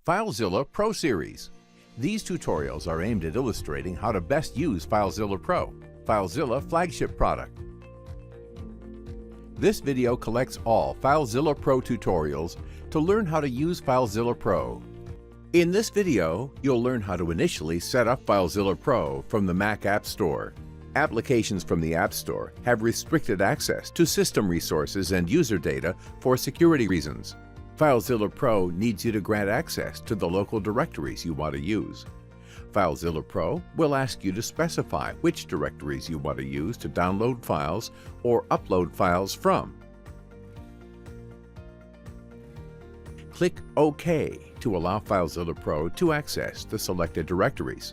FileZilla Pro series. These tutorials are aimed at illustrating how to best use FileZilla Pro, FileZilla flagship product. This video collects all FileZilla Pro tutorials to learn how to use FileZilla Pro. In this video, you'll learn how to initially set up FileZilla Pro from the Mac App Store. Applications from the App Store have restricted access to system resources and user data for security reasons. FileZilla Pro needs you to grant access to the local directories you want to use. FileZilla Pro will ask you to specify which directories you want to use to download files or upload files from. Click OK to allow FileZilla Pro to access the selected directories.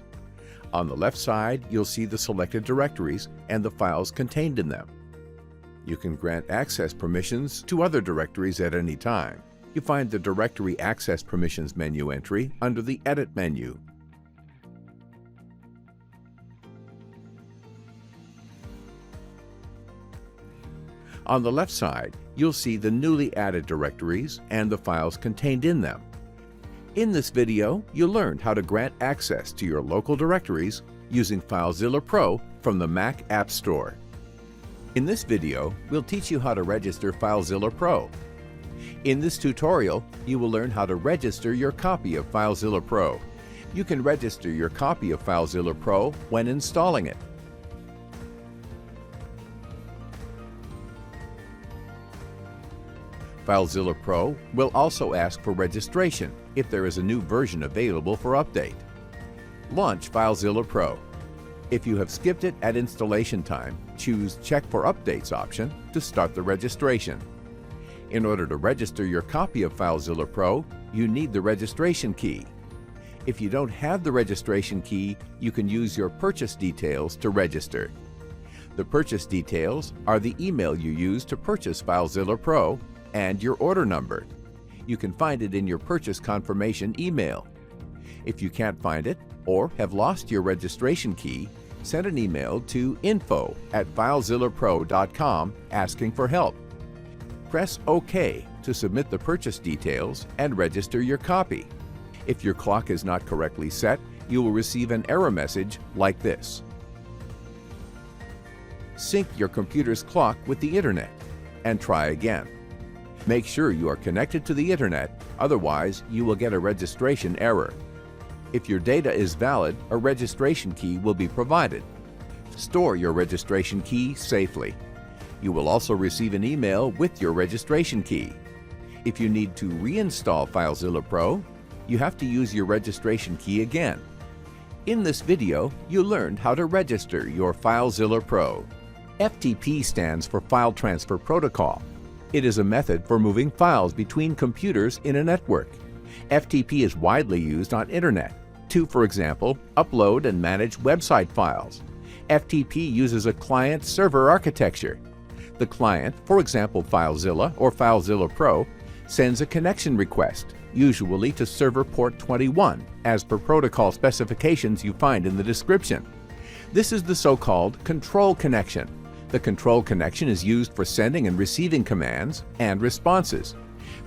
On the left side, you'll see the selected directories and the files contained in them. You can grant access permissions to other directories at any time. You find the Directory Access Permissions menu entry under the Edit menu. On the left side, you'll see the newly added directories and the files contained in them. In this video, you learned how to grant access to your local directories using FileZilla Pro from the Mac App Store. In this video, we'll teach you how to register FileZilla Pro. In this tutorial, you will learn how to register your copy of FileZilla Pro. You can register your copy of FileZilla Pro when installing it. FileZilla Pro will also ask for registration if there is a new version available for update. Launch FileZilla Pro. If you have skipped it at installation time, choose Check for Updates option to start the registration. In order to register your copy of FileZilla Pro, you need the registration key. If you don't have the registration key, you can use your purchase details to register. The purchase details are the email you use to purchase FileZilla Pro and your order number. You can find it in your purchase confirmation email. If you can't find it or have lost your registration key, send an email to info@filezillapro.com asking for help. Press OK to submit the purchase details and register your copy. If your clock is not correctly set, you will receive an error message like this. Sync your computer's clock with the internet and try again. Make sure you are connected to the internet, otherwise you will get a registration error. If your data is valid, a registration key will be provided. Store your registration key safely. You will also receive an email with your registration key. If you need to reinstall FileZilla Pro, you have to use your registration key again. In this video, you learned how to register your FileZilla Pro. FTP stands for File Transfer Protocol. It is a method for moving files between computers in a network. FTP is widely used on internet to, for example, upload and manage website files. FTP uses a client-server architecture. The client, for example FileZilla or FileZilla Pro, sends a connection request, usually to server port 21, as per protocol specifications you find in the description. This is the so-called control connection. The control connection is used for sending and receiving commands and responses.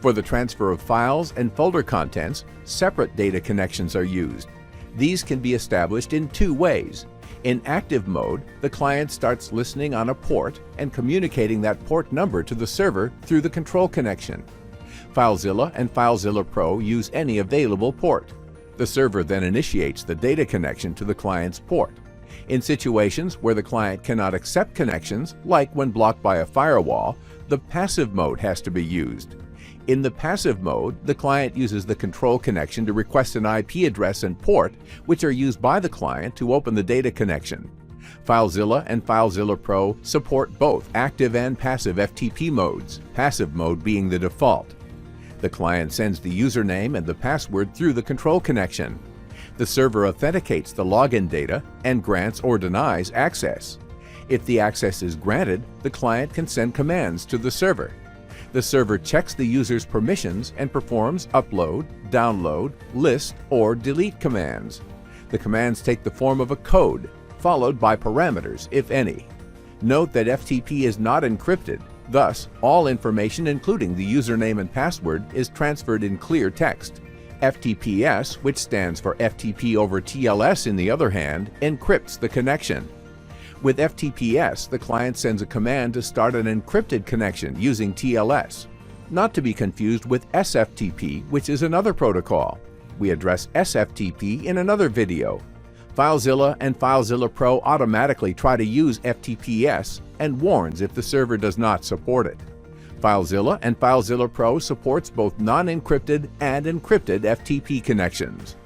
For the transfer of files and folder contents, separate data connections are used. These can be established in two ways. In active mode, the client starts listening on a port and communicating that port number to the server through the control connection. FileZilla and FileZilla Pro use any available port. The server then initiates the data connection to the client's port. In situations where the client cannot accept connections, like when blocked by a firewall, the passive mode has to be used. In the passive mode, the client uses the control connection to request an IP address and port, which are used by the client to open the data connection. FileZilla and FileZilla Pro support both active and passive FTP modes, passive mode being the default. The client sends the username and the password through the control connection. The server authenticates the login data and grants or denies access. If the access is granted, the client can send commands to the server. The server checks the user's permissions and performs upload, download, list, or delete commands. The commands take the form of a code, followed by parameters, if any. Note that FTP is not encrypted, thus all information including the username and password is transferred in clear text. FTPS, which stands for FTP over TLS in the other hand, encrypts the connection. With FTPS, the client sends a command to start an encrypted connection using TLS, not to be confused with SFTP, which is another protocol. We address SFTP in another video. FileZilla and FileZilla Pro automatically try to use FTPS and warns if the server does not support it. FileZilla and FileZilla Pro supports both non-encrypted and encrypted FTP connections.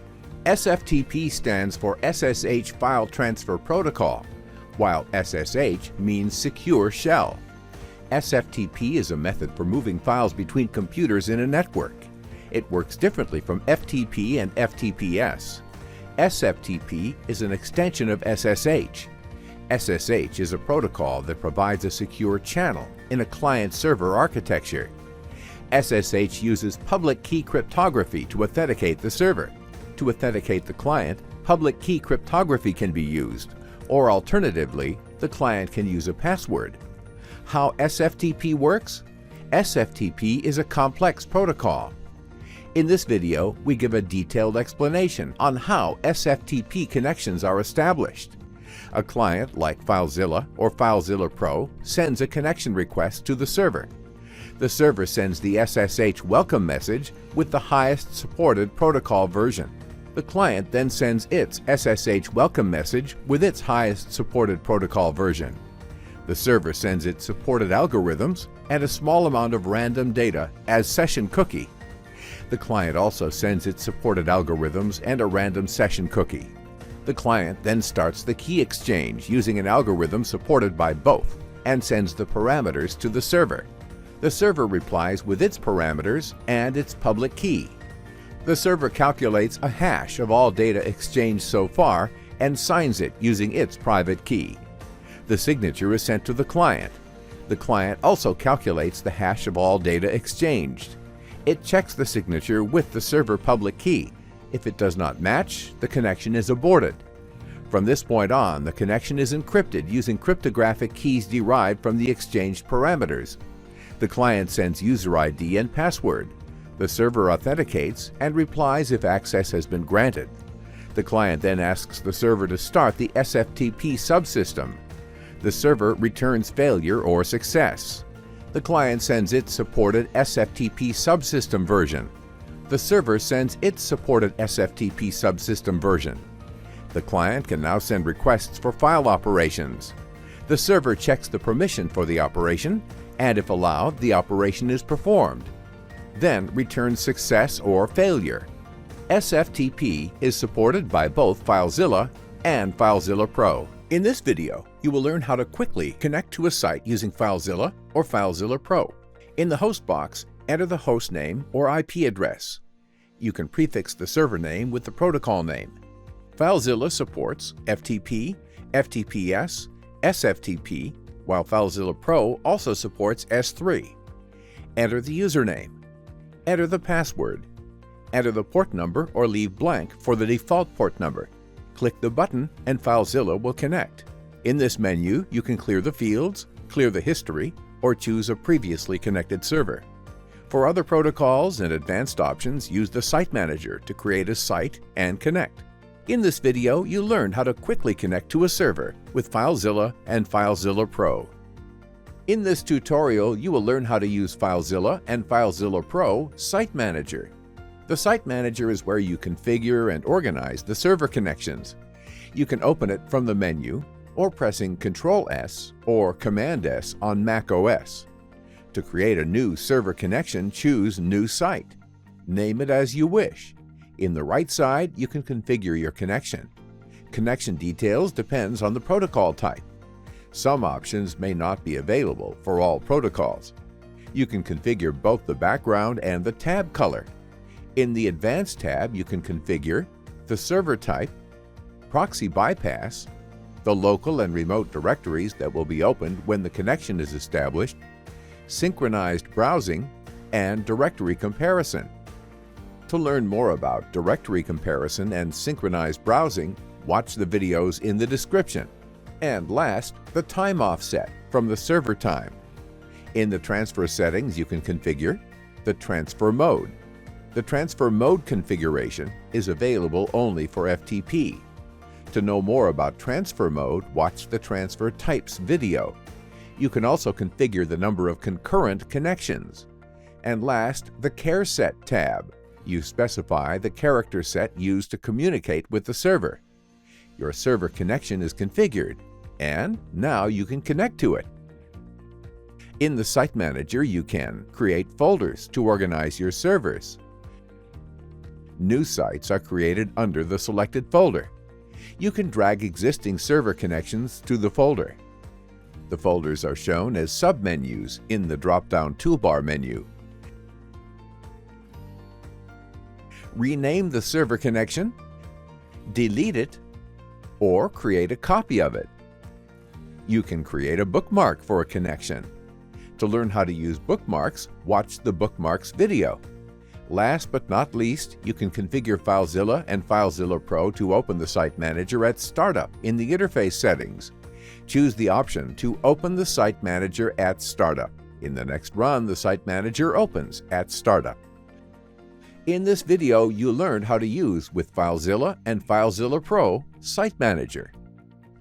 SFTP stands for SSH File Transfer Protocol, while SSH means Secure Shell. SFTP is a method for moving files between computers in a network. It works differently from FTP and FTPS. SFTP is an extension of SSH. SSH is a protocol that provides a secure channel in a client-server architecture. SSH uses public key cryptography to authenticate the server. To authenticate the client, public key cryptography can be used, or alternatively, the client can use a password. How SFTP works? SFTP is a complex protocol. In this video, we give a detailed explanation on how SFTP connections are established. A client like FileZilla or FileZilla Pro sends a connection request to the server. The server sends the SSH welcome message with the highest supported protocol version. The client then sends its SSH welcome message with its highest supported protocol version. The server sends its supported algorithms and a small amount of random data as session cookie. The client also sends its supported algorithms and a random session cookie. The client then starts the key exchange using an algorithm supported by both and sends the parameters to the server. The server replies with its parameters and its public key. The server calculates a hash of all data exchanged so far and signs it using its private key. The signature is sent to the client. The client also calculates the hash of all data exchanged. It checks the signature with the server public key. If it does not match, the connection is aborted. From this point on, the connection is encrypted using cryptographic keys derived from the exchanged parameters. The client sends user ID and password. The server authenticates and replies if access has been granted. The client then asks the server to start the SFTP subsystem. The server returns failure or success. The client sends its supported SFTP subsystem version. The server sends its supported SFTP subsystem version. The client can now send requests for file operations. The server checks the permission for the operation, and if allowed, the operation is performed. Then returns success or failure. SFTP is supported by both FileZilla and FileZilla Pro. In this video, you will learn how to quickly connect to a site using FileZilla or FileZilla Pro. In the host box, enter the host name or IP address. You can prefix the server name with the protocol name. FileZilla supports FTP, FTPS, SFTP, while FileZilla Pro also supports S3. Enter the username. Enter the password. Enter the port number or leave blank for the default port number. Click the button and FileZilla will connect. In this menu, you can clear the fields, clear the history, or choose a previously connected server. For other protocols and advanced options, use the Site Manager to create a site and connect. In this video, you learned how to quickly connect to a server with FileZilla and FileZilla Pro. In this tutorial, you will learn how to use FileZilla and FileZilla Pro Site Manager. The Site Manager is where you configure and organize the server connections. You can open it from the menu or pressing Ctrl+S or Command+S on Mac OS. To create a new server connection, choose New Site. Name it as you wish. In the right side, you can configure your connection. Connection details depends on the protocol type. Some options may not be available for all protocols. You can configure both the background and the tab color. In the Advanced tab, you can configure the server type, proxy bypass, the local and remote directories that will be opened when the connection is established, synchronized browsing, and directory comparison. To learn more about directory comparison and synchronized browsing, watch the videos in the description. And last, the time offset from the server time. In the transfer settings, you can configure the transfer mode, The transfer mode configuration is available only for FTP. To know more about transfer mode, watch the Transfer Types video. You can also configure the number of concurrent connections. And last, the Care Set tab. You specify the character set used to communicate with the server. Your server connection is configured, and now you can connect to it. In the Site Manager, you can create folders to organize your servers. New sites are created under the selected folder. You can drag existing server connections to the folder. The folders are shown as submenus in the drop-down toolbar menu. Rename the server connection, delete it, or create a copy of it. You can create a bookmark for a connection. To learn how to use bookmarks, watch the Bookmarks video. Last but not least, you can configure FileZilla and FileZilla Pro to open the Site Manager at Startup in the Interface settings. Choose the option to open the Site Manager at Startup. In the next run, the Site Manager opens at Startup. In this video, you learned how to use with FileZilla and FileZilla Pro Site Manager.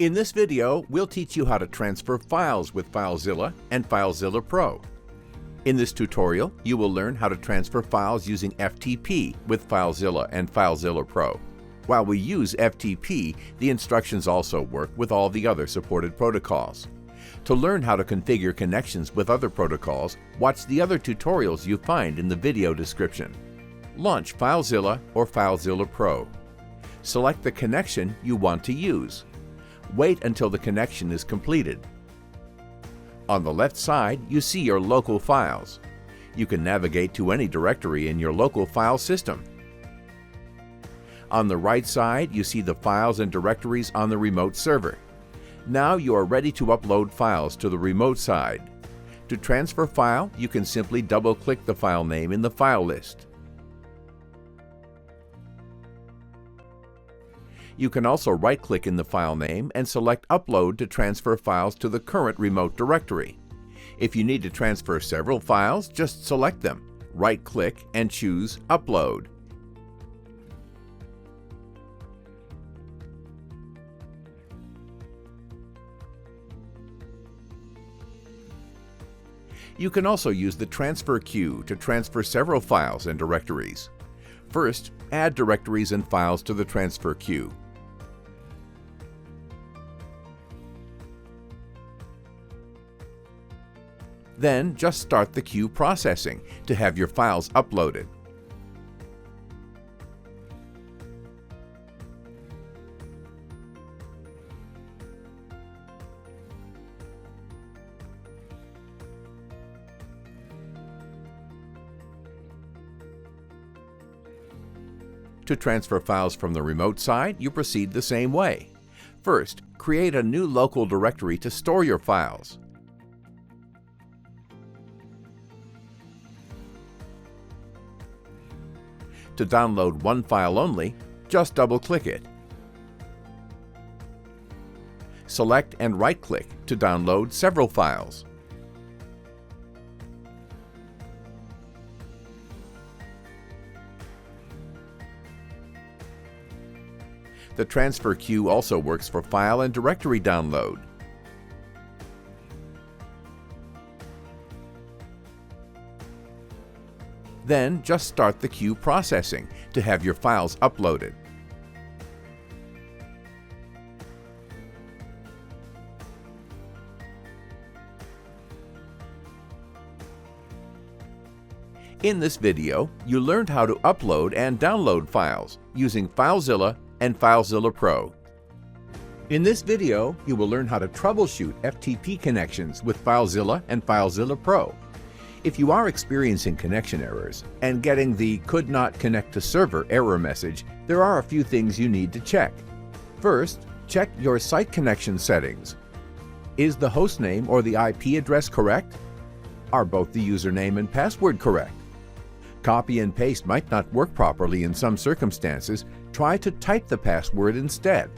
In this video, we'll teach you how to transfer files with FileZilla and FileZilla Pro. In this tutorial, you will learn how to transfer files using FTP with FileZilla and FileZilla Pro. While we use FTP, the instructions also work with all the other supported protocols. To learn how to configure connections with other protocols, watch the other tutorials you find in the video description. Launch FileZilla or FileZilla Pro. Select the connection you want to use. Wait until the connection is completed. On the left side, you see your local files. You can navigate to any directory in your local file system. On the right side, you see the files and directories on the remote server. Now you are ready to upload files to the remote side. To transfer file, you can simply double-click the file name in the file list. You can also right-click in the file name and select Upload to transfer files to the current remote directory. If you need to transfer several files, just select them, right-click, and choose Upload. You can also use the Transfer queue to transfer several files and directories. First, add directories and files to the transfer queue. Then just start the queue processing to have your files uploaded. To transfer files from the remote side, you proceed the same way. First, create a new local directory to store your files. To download one file only, just double-click it. Select and right-click to download several files. The transfer queue also works for file and directory download. Then just start the queue processing to have your files uploaded. In this video, you learned how to upload and download files using FileZilla and FileZilla Pro. In this video, you will learn how to troubleshoot FTP connections with FileZilla and FileZilla Pro. If you are experiencing connection errors and getting the "could not connect to server" error message, there are a few things you need to check. First, check your site connection settings. Is the hostname or the IP address correct? Are both the username and password correct? Copy and paste might not work properly in some circumstances. Try to type the password instead.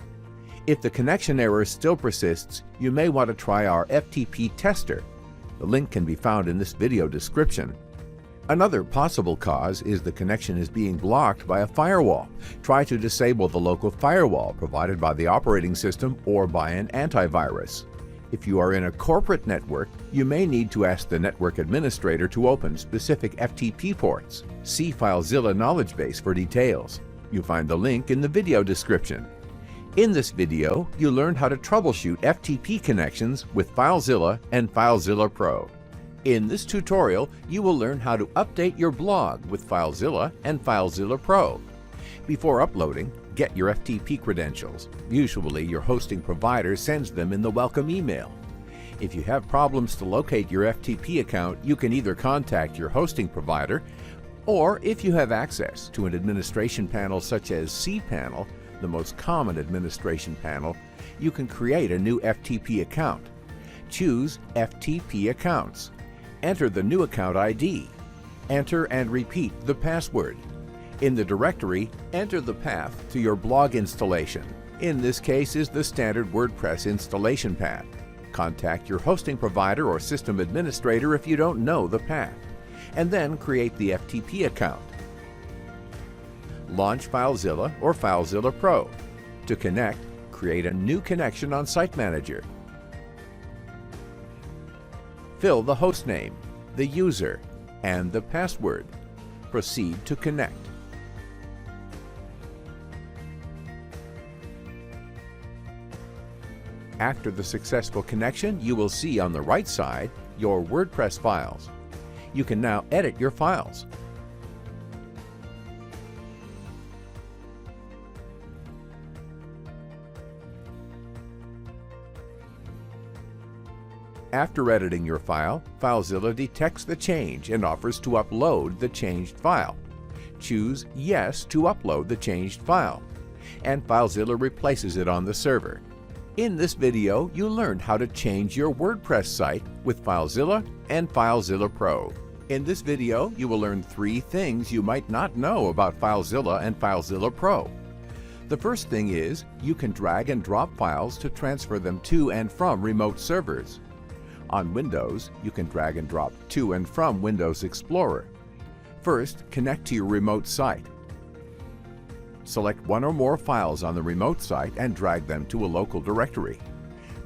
If the connection error still persists, you may want to try our FTP tester. The link can be found in this video description. Another possible cause is the connection is being blocked by a firewall. Try to disable the local firewall provided by the operating system or by an antivirus. If you are in a corporate network, you may need to ask the network administrator to open specific FTP ports. See FileZilla knowledge base for details. You'll find the link in the video description. In this video, you learned how to troubleshoot FTP connections with FileZilla and FileZilla Pro. In this tutorial, you will learn how to update your blog with FileZilla and FileZilla Pro. Before uploading, get your FTP credentials. Usually, your hosting provider sends them in the welcome email. If you have problems to locate your FTP account, you can either contact your hosting provider, or if you have access to an administration panel such as cPanel, the most common administration panel, you can create a new FTP account. Choose FTP Accounts. Enter the new account ID. Enter and repeat the password. In the directory, enter the path to your blog installation. In this case is the standard WordPress installation path. Contact your hosting provider or system administrator if you don't know the path, and then create the FTP account. Launch FileZilla or FileZilla Pro. To connect, create a new connection on Site Manager. Fill the hostname, the user, and the password. Proceed to connect. After the successful connection, you will see on the right side your WordPress files. You can now edit your files. After editing your file, FileZilla detects the change and offers to upload the changed file. Choose Yes to upload the changed file, and FileZilla replaces it on the server. In this video, you learned how to change your WordPress site with FileZilla and FileZilla Pro. In this video, you will learn 3 things you might not know about FileZilla and FileZilla Pro. The first thing is, you can drag and drop files to transfer them to and from remote servers. On Windows, you can drag and drop to and from Windows Explorer. First, connect to your remote site. Select one or more files on the remote site and drag them to a local directory.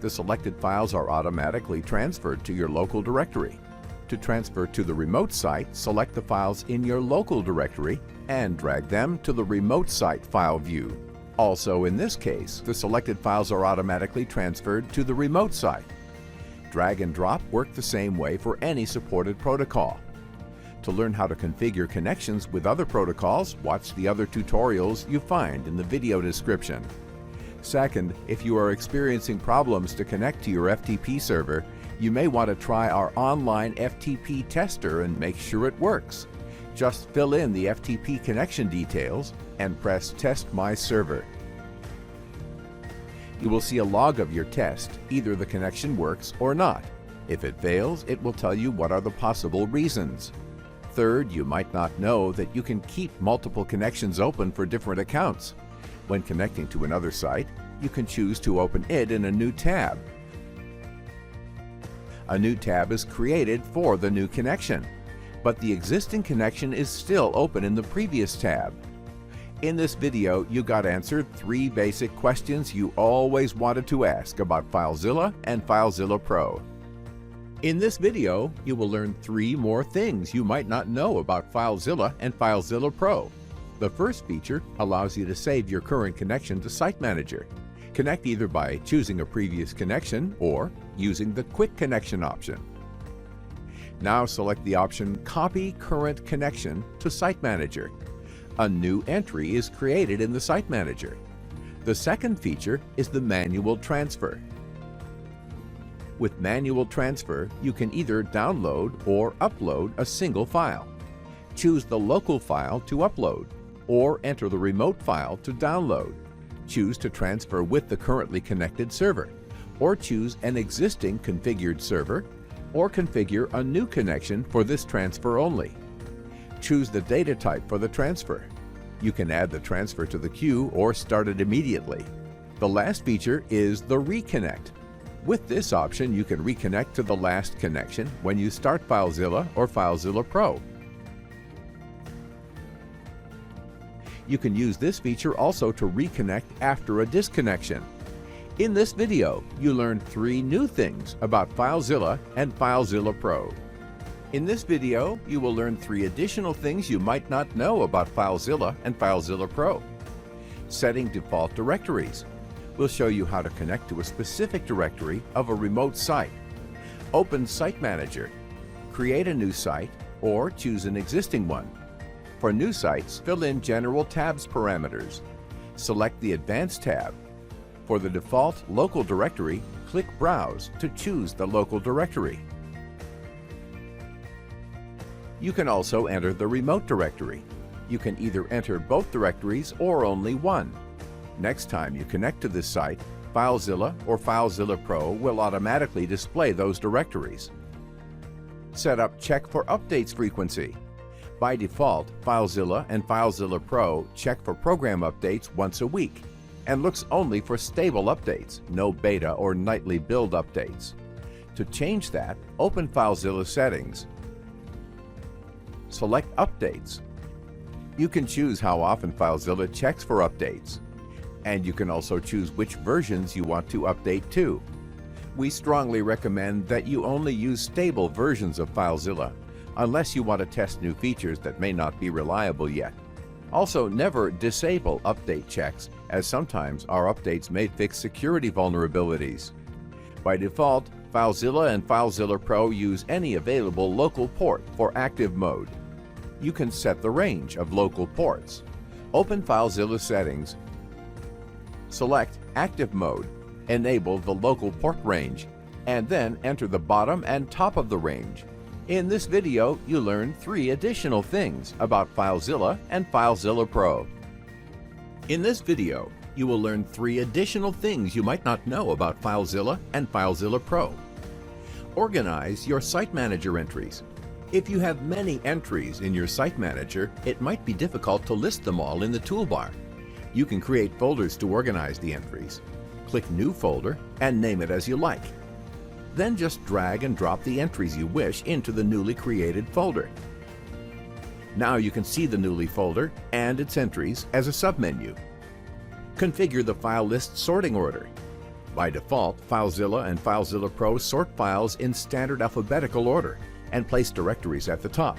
The selected files are automatically transferred to your local directory. To transfer to the remote site, select the files in your local directory and drag them to the remote site file view. Also, in this case, the selected files are automatically transferred to the remote site. Drag and drop work the same way for any supported protocol. To learn how to configure connections with other protocols, watch the other tutorials you find in the video description. Second, if you are experiencing problems to connect to your FTP server, you may want to try our online FTP tester and make sure it works. Just fill in the FTP connection details and press Test My Server. You will see a log of your test. Either the connection works or not. If it fails, it will tell you what are the possible reasons. Third, you might not know that you can keep multiple connections open for different accounts. When connecting to another site, you can choose to open it in a new tab. A new tab is created for the new connection, but the existing connection is still open in the previous tab. In this video, you got answered 3 basic questions you always wanted to ask about FileZilla and FileZilla Pro. In this video, you will learn 3 more things you might not know about FileZilla and FileZilla Pro. The first feature allows you to save your current connection to Site Manager. Connect either by choosing a previous connection or using the Quick Connection option. Now select the option Copy Current Connection to Site Manager. A new entry is created in the Site Manager. The second feature is the Manual Transfer. With Manual Transfer, you can either download or upload a single file. Choose the local file to upload, or enter the remote file to download. Choose to transfer with the currently connected server, or choose an existing configured server, or configure a new connection for this transfer only. Choose the data type for the transfer. You can add the transfer to the queue or start it immediately. The last feature is the Reconnect. With this option, you can reconnect to the last connection when you start FileZilla or FileZilla Pro. You can use this feature also to reconnect after a disconnection. In this video, you learned 3 new things about FileZilla and FileZilla Pro. In this video, you will learn 3 additional things you might not know about FileZilla and FileZilla Pro. Setting default directories. We'll show you how to connect to a specific directory of a remote site. Open Site Manager. Create a new site or choose an existing one. For new sites, fill in General Tabs parameters. Select the Advanced tab. For the default local directory, click Browse to choose the local directory. You can also enter the remote directory. You can either enter both directories or only one. Next time you connect to this site, FileZilla or FileZilla Pro will automatically display those directories. Set up Check for Updates frequency. By default, FileZilla and FileZilla Pro check for program updates once a week and looks only for stable updates, no beta or nightly build updates. To change that, open FileZilla Settings. Select Updates. You can choose how often FileZilla checks for updates, and you can also choose which versions you want to update to. We strongly recommend that you only use stable versions of FileZilla, unless you want to test new features that may not be reliable yet. Also, never disable update checks, as sometimes our updates may fix security vulnerabilities. By default, FileZilla and FileZilla Pro use any available local port for active mode. You can set the range of local ports. Open FileZilla Settings. Select Active Mode, enable the local port range, and then enter the bottom and top of the range. In this video, you learn 3 additional things about FileZilla and FileZilla Pro. In this video, you will learn 3 additional things you might not know about FileZilla and FileZilla Pro. Organize your Site Manager entries. If you have many entries in your Site Manager, it might be difficult to list them all in the toolbar. You can create folders to organize the entries. Click New Folder and name it as you like. Then just drag and drop the entries you wish into the newly created folder. Now you can see the newly folder and its entries as a submenu. Configure the file list sorting order. By default, FileZilla and FileZilla Pro sort files in standard alphabetical order and place directories at the top.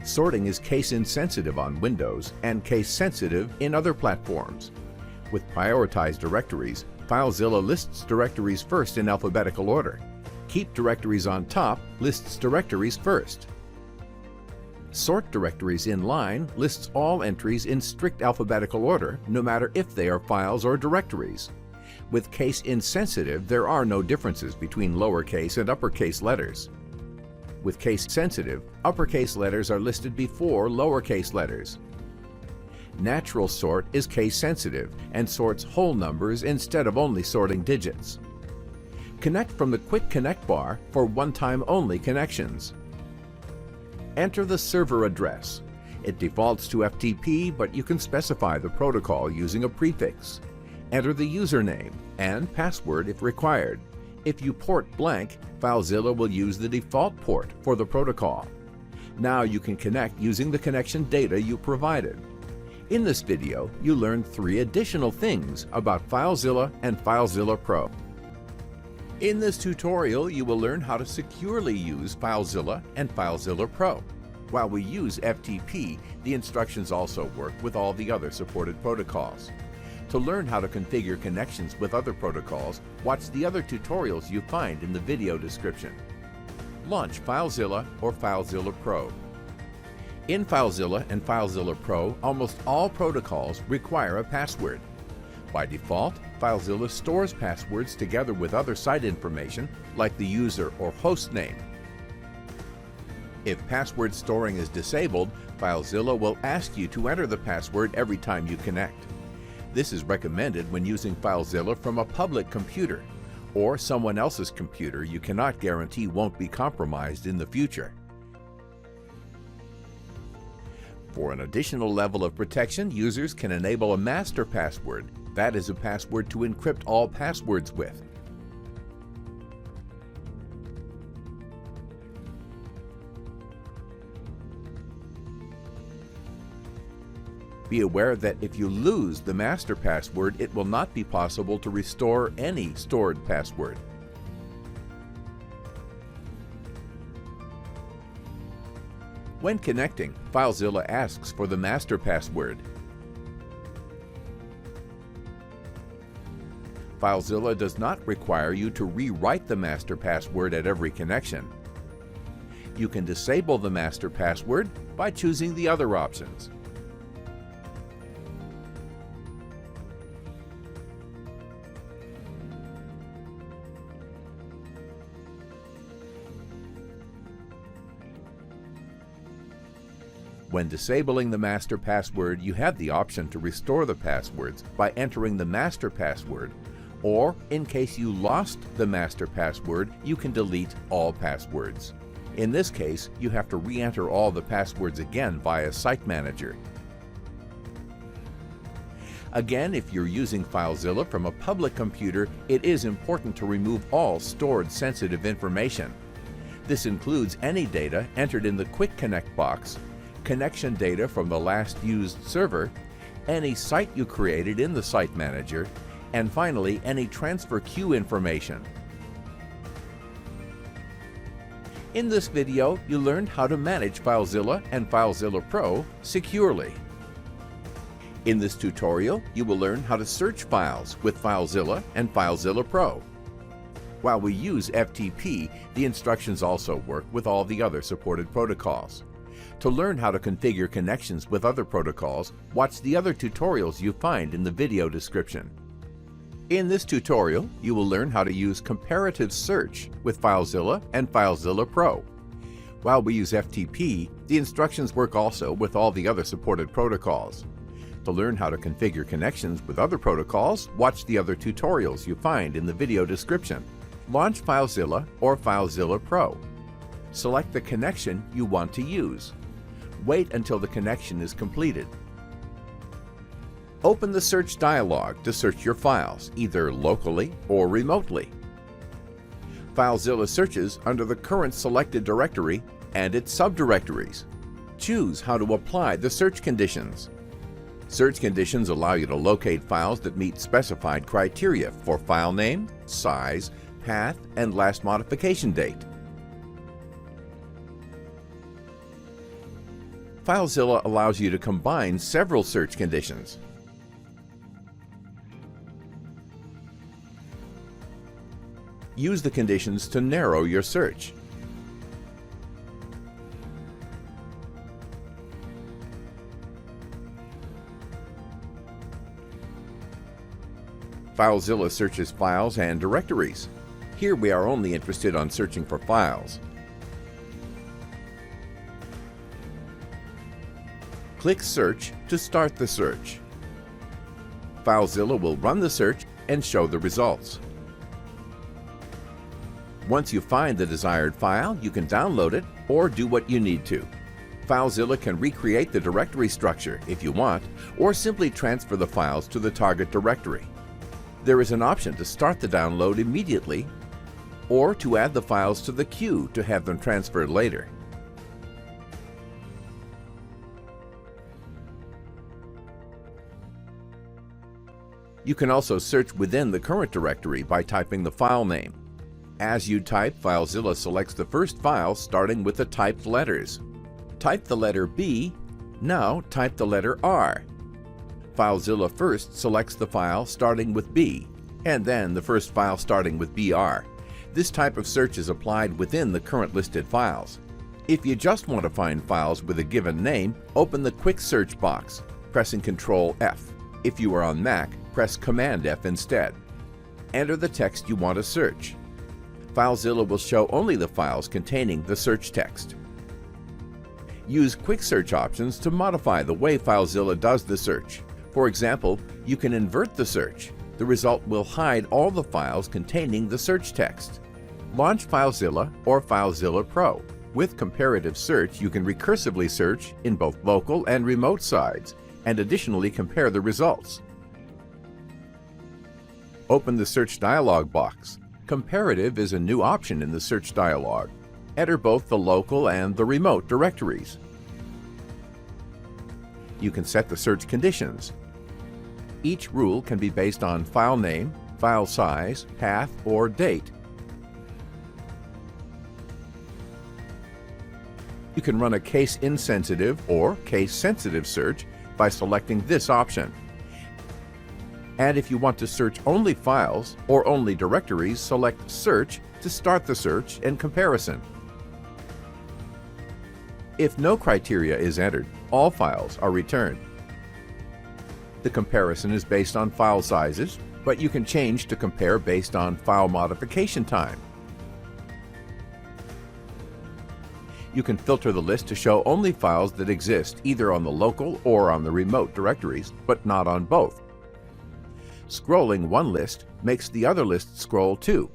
Sorting is case-insensitive on Windows and case-sensitive in other platforms. With prioritized directories, FileZilla lists directories first in alphabetical order. Keep directories on top lists directories first. Sort directories in line lists all entries in strict alphabetical order, no matter if they are files or directories. With case-insensitive, there are no differences between lowercase and uppercase letters. With case-sensitive, uppercase letters are listed before lowercase letters. Natural sort is case-sensitive and sorts whole numbers instead of only sorting digits. Connect from the Quick Connect bar for one-time only connections. Enter the server address. It defaults to FTP, but you can specify the protocol using a prefix. Enter the username and password if required. If you port blank, FileZilla will use the default port for the protocol. Now you can connect using the connection data you provided. In this video, you learned 3 additional things about FileZilla and FileZilla Pro. In this tutorial, you will learn how to securely use FileZilla and FileZilla Pro. While we use FTP, the instructions also work with all the other supported protocols. To learn how to configure connections with other protocols, watch the other tutorials you find in the video description. Launch FileZilla or FileZilla Pro. In FileZilla and FileZilla Pro, almost all protocols require a password. By default, FileZilla stores passwords together with other site information, like the user or host name. If password storing is disabled, FileZilla will ask you to enter the password every time you connect. This is recommended when using FileZilla from a public computer or someone else's computer you cannot guarantee won't be compromised in the future. For an additional level of protection, users can enable a master password. That is a password to encrypt all passwords with. Be aware that if you lose the master password, it will not be possible to restore any stored password. When connecting, FileZilla asks for the master password. FileZilla does not require you to rewrite the master password at every connection. You can disable the master password by choosing the other options. When disabling the master password, you have the option to restore the passwords by entering the master password, or in case you lost the master password, you can delete all passwords. In this case, you have to re-enter all the passwords again via Site Manager. Again, if you're using FileZilla from a public computer, it is important to remove all stored sensitive information. This includes any data entered in the Quickconnect box, connection data from the last used server, any site you created in the Site Manager, and finally, any transfer queue information. In this video, you learned how to manage FileZilla and FileZilla Pro securely. In this tutorial, you will learn how to search files with FileZilla and FileZilla Pro. While we use FTP, the instructions also work with all the other supported protocols. To learn how to configure connections with other protocols, watch the other tutorials you find in the video description. In this tutorial, you will learn how to use comparative search with FileZilla and FileZilla Pro. While we use FTP, the instructions work also with all the other supported protocols. To learn how to configure connections with other protocols, watch the other tutorials you find in the video description. Launch FileZilla or FileZilla Pro. Select the connection you want to use. Wait until the connection is completed. Open the Search dialog to search your files, either locally or remotely. FileZilla searches under the current selected directory and its subdirectories. Choose how to apply the search conditions. Search conditions allow you to locate files that meet specified criteria for file name, size, path, and last modification date. FileZilla allows you to combine several search conditions. Use the conditions to narrow your search. FileZilla searches files and directories. Here we are only interested on searching for files. Click Search to start the search. FileZilla will run the search and show the results. Once you find the desired file, you can download it or do what you need to. FileZilla can recreate the directory structure if you want, or simply transfer the files to the target directory. There is an option to start the download immediately or to add the files to the queue to have them transferred later. You can also search within the current directory by typing the file name. As you type, FileZilla selects the first file starting with the typed letters. Type the letter B, now type the letter R. FileZilla first selects the file starting with B, and then the first file starting with BR. This type of search is applied within the current listed files. If you just want to find files with a given name, open the Quick Search box, pressing Ctrl F. If you are on Mac, press Command F instead. Enter the text you want to search. FileZilla will show only the files containing the search text. Use Quick Search options to modify the way FileZilla does the search. For example, you can invert the search. The result will hide all the files containing the search text. Launch FileZilla or FileZilla Pro. With comparative search, you can recursively search in both local and remote sides, and additionally compare the results. Open the Search dialog box. Comparative is a new option in the Search dialog. Enter both the local and the remote directories. You can set the search conditions. Each rule can be based on file name, file size, path, or date. You can run a case-insensitive or case-sensitive search by selecting this option. And if you want to search only files or only directories, select Search to start the search and comparison. If no criteria is entered, all files are returned. The comparison is based on file sizes, but you can change to compare based on file modification time. You can filter the list to show only files that exist either on the local or on the remote directories, but not on both. Scrolling one list makes the other list scroll too.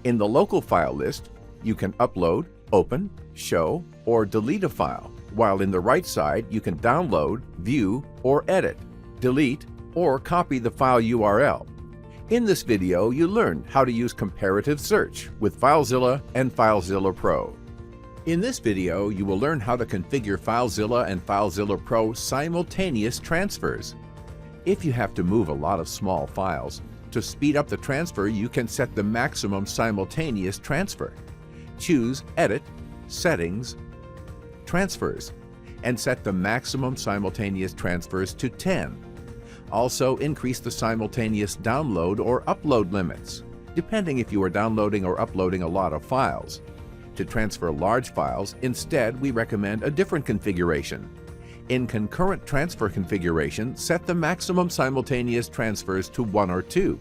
In the local file list, you can upload, open, show, or delete a file, while in the right side you can download, view, or edit, delete, or copy the file URL. In this video, you learn how to use comparative search with FileZilla and FileZilla Pro. In this video, you will learn how to configure FileZilla and FileZilla Pro simultaneous transfers. If you have to move a lot of small files, to speed up the transfer, you can set the maximum simultaneous transfer. Choose Edit, Settings, Transfers, and set the maximum simultaneous transfers to 10. Also, increase the simultaneous download or upload limits, depending if you are downloading or uploading a lot of files. To transfer large files, instead, we recommend a different configuration. In concurrent transfer configuration, set the maximum simultaneous transfers to 1 or 2.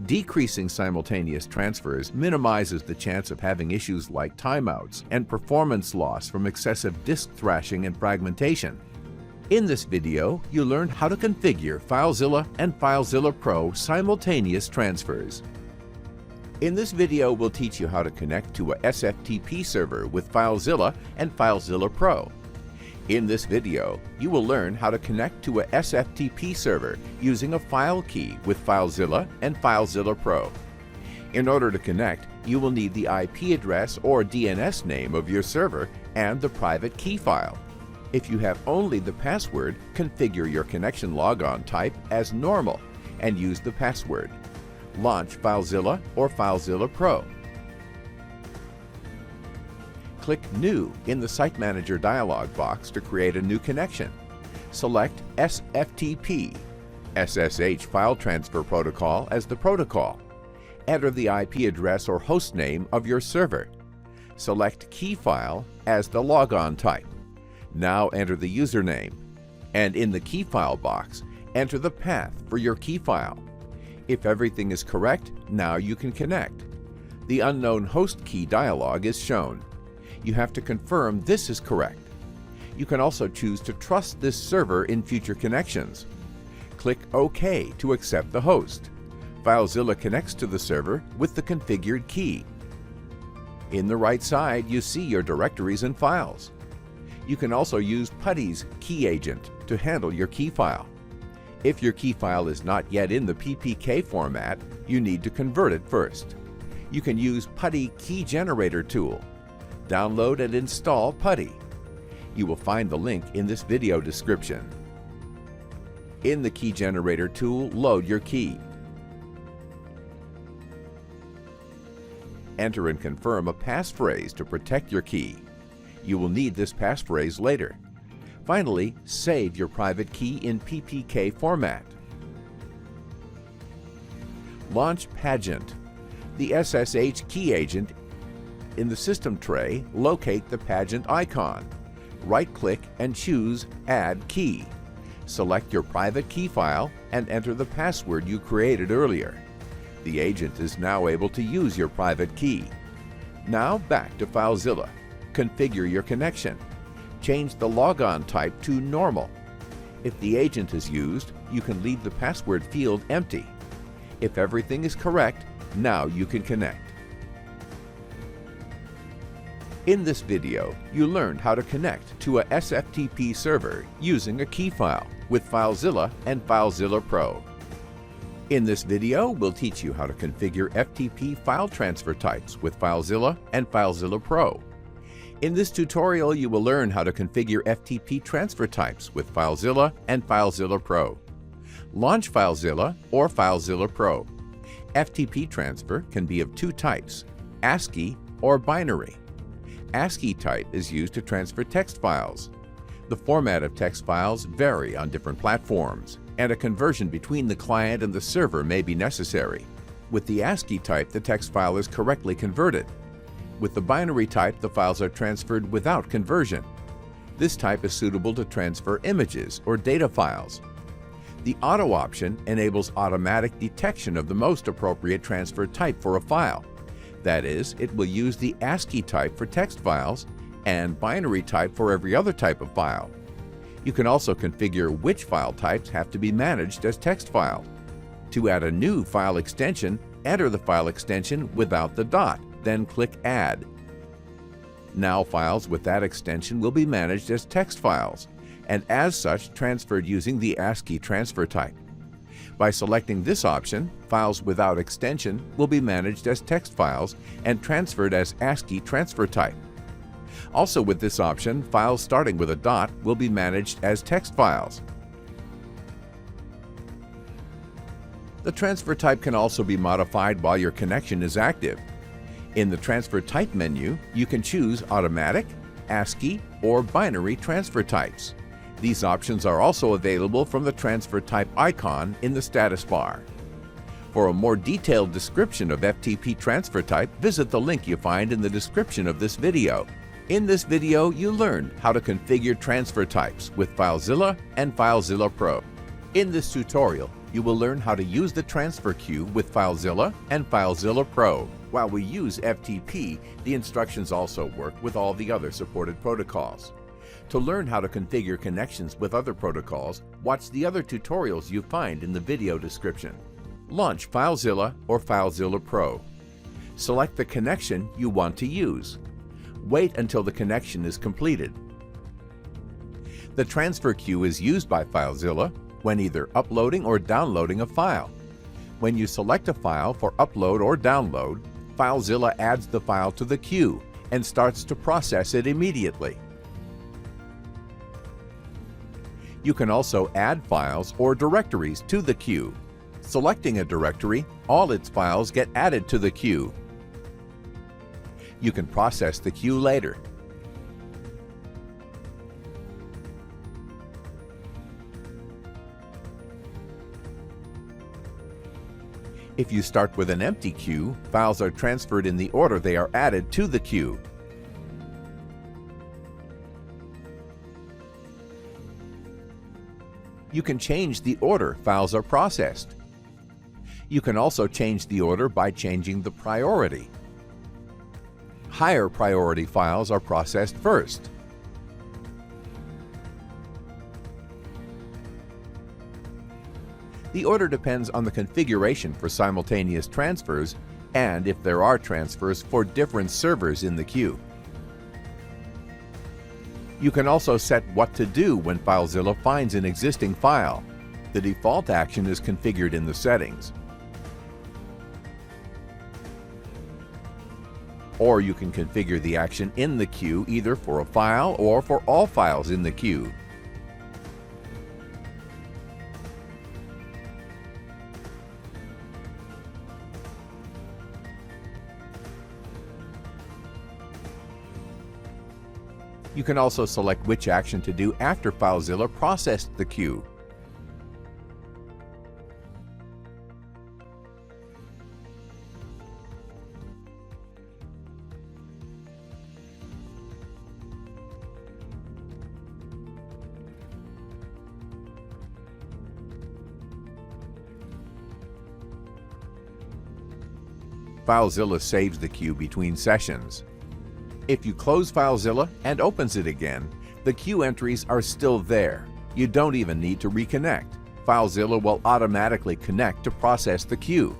Decreasing simultaneous transfers minimizes the chance of having issues like timeouts and performance loss from excessive disk thrashing and fragmentation. In this video, you learn how to configure FileZilla and FileZilla Pro simultaneous transfers. In this video, we'll teach you how to connect to a SFTP server with FileZilla and FileZilla Pro. In this video, you will learn how to connect to a SFTP server using a file key with FileZilla and FileZilla Pro. In order to connect, you will need the IP address or DNS name of your server and the private key file. If you have only the password, configure your connection logon type as normal and use the password. Launch FileZilla or FileZilla Pro. Click New in the Site Manager dialog box to create a new connection. Select SFTP, SSH File Transfer Protocol as the protocol. Enter the IP address or host name of your server. Select Key File as the logon type. Now enter the username. And in the key file box, enter the path for your key file. If everything is correct, now you can connect. The unknown host key dialog is shown. You have to confirm this is correct. You can also choose to trust this server in future connections. Click OK to accept the host. FileZilla connects to the server with the configured key. In the right side, you see your directories and files. You can also use PuTTY's key agent to handle your key file. If your key file is not yet in the PPK format, you need to convert it first. You can use PuTTY Key Generator tool. Download and install PuTTY. You will find the link in this video description. In the Key Generator tool, load your key. Enter and confirm a passphrase to protect your key. You will need this passphrase later. Finally, save your private key in PPK format. Launch Pagent. The SSH key agent. In the system tray, locate the Pagent icon. Right-click and choose Add Key. Select your private key file and enter the password you created earlier. The agent is now able to use your private key. Now back to FileZilla. Configure your connection. Change the logon type to normal. If the agent is used, you can leave the password field empty. If everything is correct, now you can connect. In this video, you learned how to connect to a SFTP server using a key file with FileZilla and FileZilla Pro. In this video, we'll teach you how to configure FTP file transfer types with FileZilla and FileZilla Pro. In this tutorial, you will learn how to configure FTP transfer types with FileZilla and FileZilla Pro. Launch FileZilla or FileZilla Pro. FTP transfer can be of two types, ASCII or binary. ASCII type is used to transfer text files. The format of text files vary on different platforms, and a conversion between the client and the server may be necessary. With the ASCII type, the text file is correctly converted. With the binary type, the files are transferred without conversion. This type is suitable to transfer images or data files. The Auto option enables automatic detection of the most appropriate transfer type for a file. That is, it will use the ASCII type for text files and binary type for every other type of file. You can also configure which file types have to be managed as text file. To add a new file extension, enter the file extension without the dot, then click Add. Now files with that extension will be managed as text files, and as such transferred using the ASCII transfer type. By selecting this option, files without extension will be managed as text files and transferred as ASCII transfer type. Also with this option, files starting with a dot will be managed as text files. The transfer type can also be modified while your connection is active. In the Transfer Type menu, you can choose Automatic, ASCII, or Binary transfer types. These options are also available from the Transfer Type icon in the status bar. For a more detailed description of FTP transfer type, visit the link you find in the description of this video. In this video, you learn how to configure transfer types with FileZilla and FileZilla Pro. In this tutorial, you will learn how to use the transfer queue with FileZilla and FileZilla Pro. While we use FTP, the instructions also work with all the other supported protocols. To learn how to configure connections with other protocols, watch the other tutorials you find in the video description. Launch FileZilla or FileZilla Pro. Select the connection you want to use. Wait until the connection is completed. The transfer queue is used by FileZilla when either uploading or downloading a file. When you select a file for upload or download, FileZilla adds the file to the queue and starts to process it immediately. You can also add files or directories to the queue. Selecting a directory, all its files get added to the queue. You can process the queue later. If you start with an empty queue, files are transferred in the order they are added to the queue. You can change the order files are processed. You can also change the order by changing the priority. Higher priority files are processed first. The order depends on the configuration for simultaneous transfers and if there are transfers for different servers in the queue. You can also set what to do when FileZilla finds an existing file. The default action is configured in the settings. Or you can configure the action in the queue either for a file or for all files in the queue. You can also select which action to do after FileZilla processed the queue. FileZilla saves the queue between sessions. If you close FileZilla and opens it again, the queue entries are still there. You don't even need to reconnect. FileZilla will automatically connect to process the queue.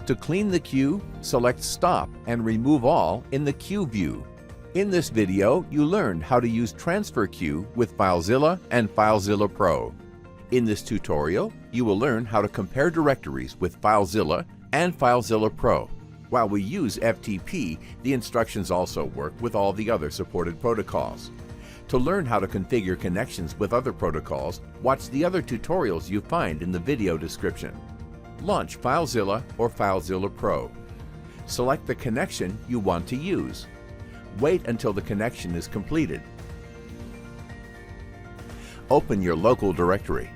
To clean the queue, select Stop and Remove All in the Queue view. In this video, you learned how to use Transfer Queue with FileZilla and FileZilla Pro. In this tutorial, you will learn how to compare directories with FileZilla and FileZilla Pro. While we use FTP, the instructions also work with all the other supported protocols. To learn how to configure connections with other protocols, watch the other tutorials you find in the video description. Launch FileZilla or FileZilla Pro. Select the connection you want to use. Wait until the connection is completed. Open your local directory.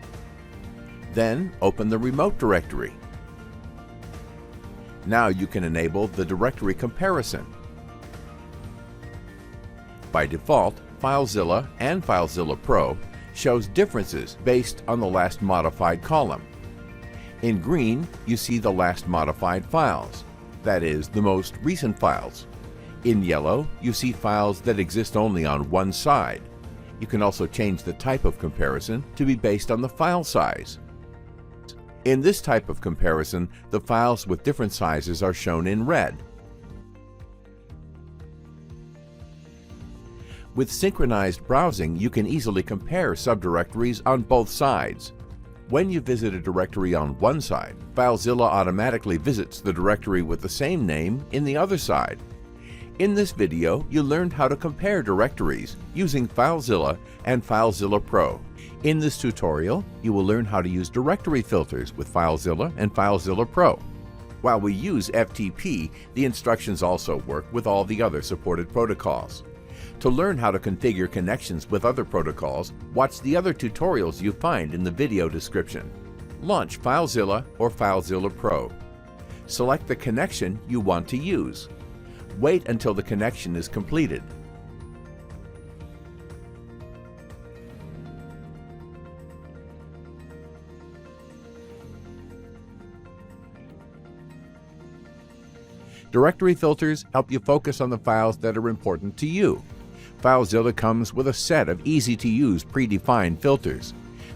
Then open the remote directory. Now you can enable the directory comparison. By default, FileZilla and FileZilla Pro shows differences based on the last modified column. In green, you see the last modified files, that is, the most recent files. In yellow, you see files that exist only on one side. You can also change the type of comparison to be based on the file size. In this type of comparison, the files with different sizes are shown in red. With synchronized browsing, you can easily compare subdirectories on both sides. When you visit a directory on one side, FileZilla automatically visits the directory with the same name in the other side. In this video, you learned how to compare directories using FileZilla and FileZilla Pro. In this tutorial, you will learn how to use directory filters with FileZilla and FileZilla Pro. While we use FTP, the instructions also work with all the other supported protocols. To learn how to configure connections with other protocols, watch the other tutorials you find in the video description. Launch FileZilla or FileZilla Pro. Select the connection you want to use. Wait until the connection is completed. Directory filters help you focus on the files that are important to you. FileZilla comes with a set of easy-to-use predefined filters.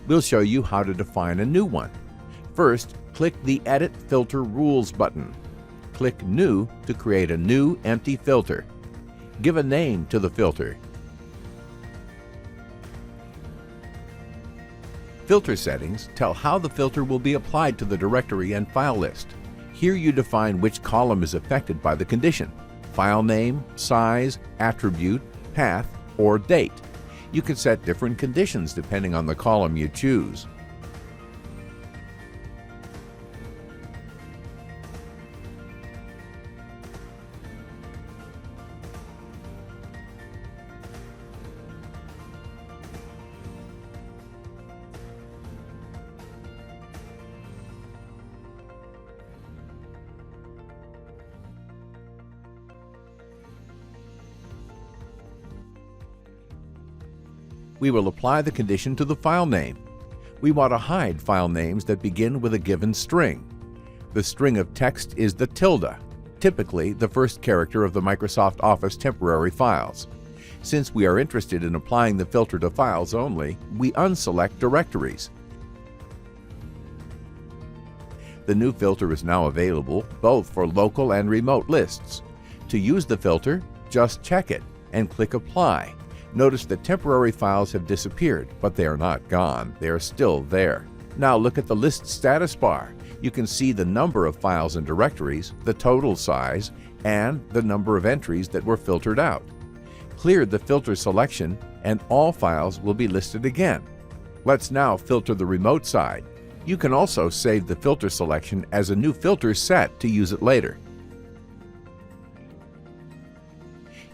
We'll show you how to define a new one. First, click the Edit Filter Rules button. Click New to create a new empty filter. Give a name to the filter. Filter settings tell how the filter will be applied to the directory and file list. Here you define which column is affected by the condition: file name, size, attribute, path, or date. You can set different conditions depending on the column you choose. We will apply the condition to the file name. We want to hide file names that begin with a given string. The string of text is the tilde, typically the first character of the Microsoft Office temporary files. Since we are interested in applying the filter to files only, we unselect directories. The new filter is now available both for local and remote lists. To use the filter, just check it and click Apply. Notice that temporary files have disappeared, but they are not gone. They are still there. Now look at the list status bar. You can see the number of files and directories, the total size, and the number of entries that were filtered out. Clear the filter selection, and all files will be listed again. Let's now filter the remote side. You can also save the filter selection as a new filter set to use it later.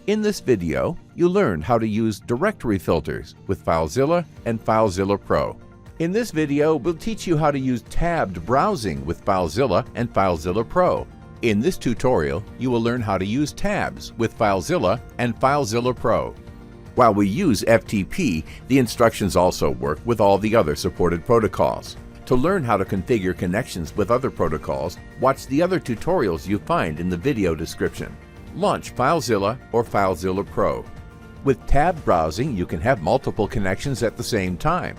In this video, you learned how to use directory filters with FileZilla and FileZilla Pro. In this video, we'll teach you how to use tabbed browsing with FileZilla and FileZilla Pro. In this tutorial, you will learn how to use tabs with FileZilla and FileZilla Pro. While we use FTP, the instructions also work with all the other supported protocols. To learn how to configure connections with other protocols, watch the other tutorials you find in the video description. Launch FileZilla or FileZilla Pro. With tabbed browsing, you can have multiple connections at the same time.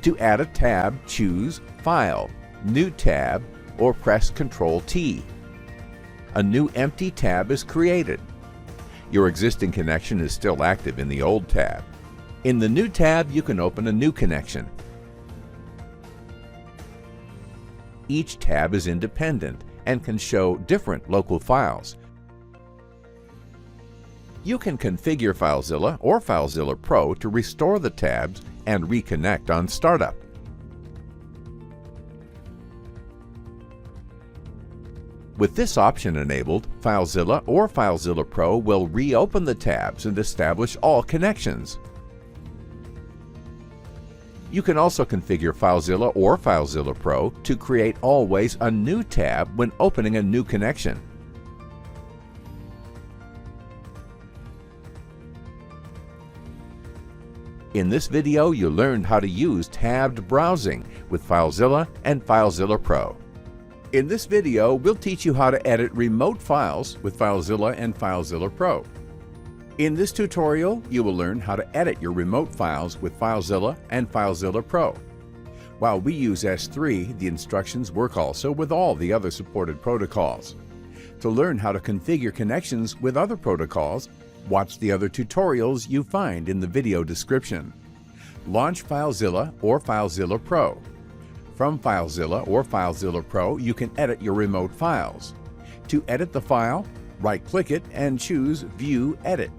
To add a tab, choose File, New tab, or press Ctrl-T. A new empty tab is created. Your existing connection is still active in the old tab. In the new tab, you can open a new connection. Each tab is independent and can show different local files. You can configure FileZilla or FileZilla Pro to restore the tabs and reconnect on startup. With this option enabled, FileZilla or FileZilla Pro will reopen the tabs and establish all connections. You can also configure FileZilla or FileZilla Pro to create always a new tab when opening a new connection. In this video, you learned how to use tabbed browsing with FileZilla and FileZilla Pro. In this video, we'll teach you how to edit remote files with FileZilla and FileZilla Pro. In this tutorial, you will learn how to edit your remote files with FileZilla and FileZilla Pro. While we use S3, the instructions work also with all the other supported protocols. To learn how to configure connections with other protocols, watch the other tutorials you find in the video description. Launch FileZilla or FileZilla Pro. From FileZilla or FileZilla Pro, you can edit your remote files. To edit the file, right-click it and choose View Edit.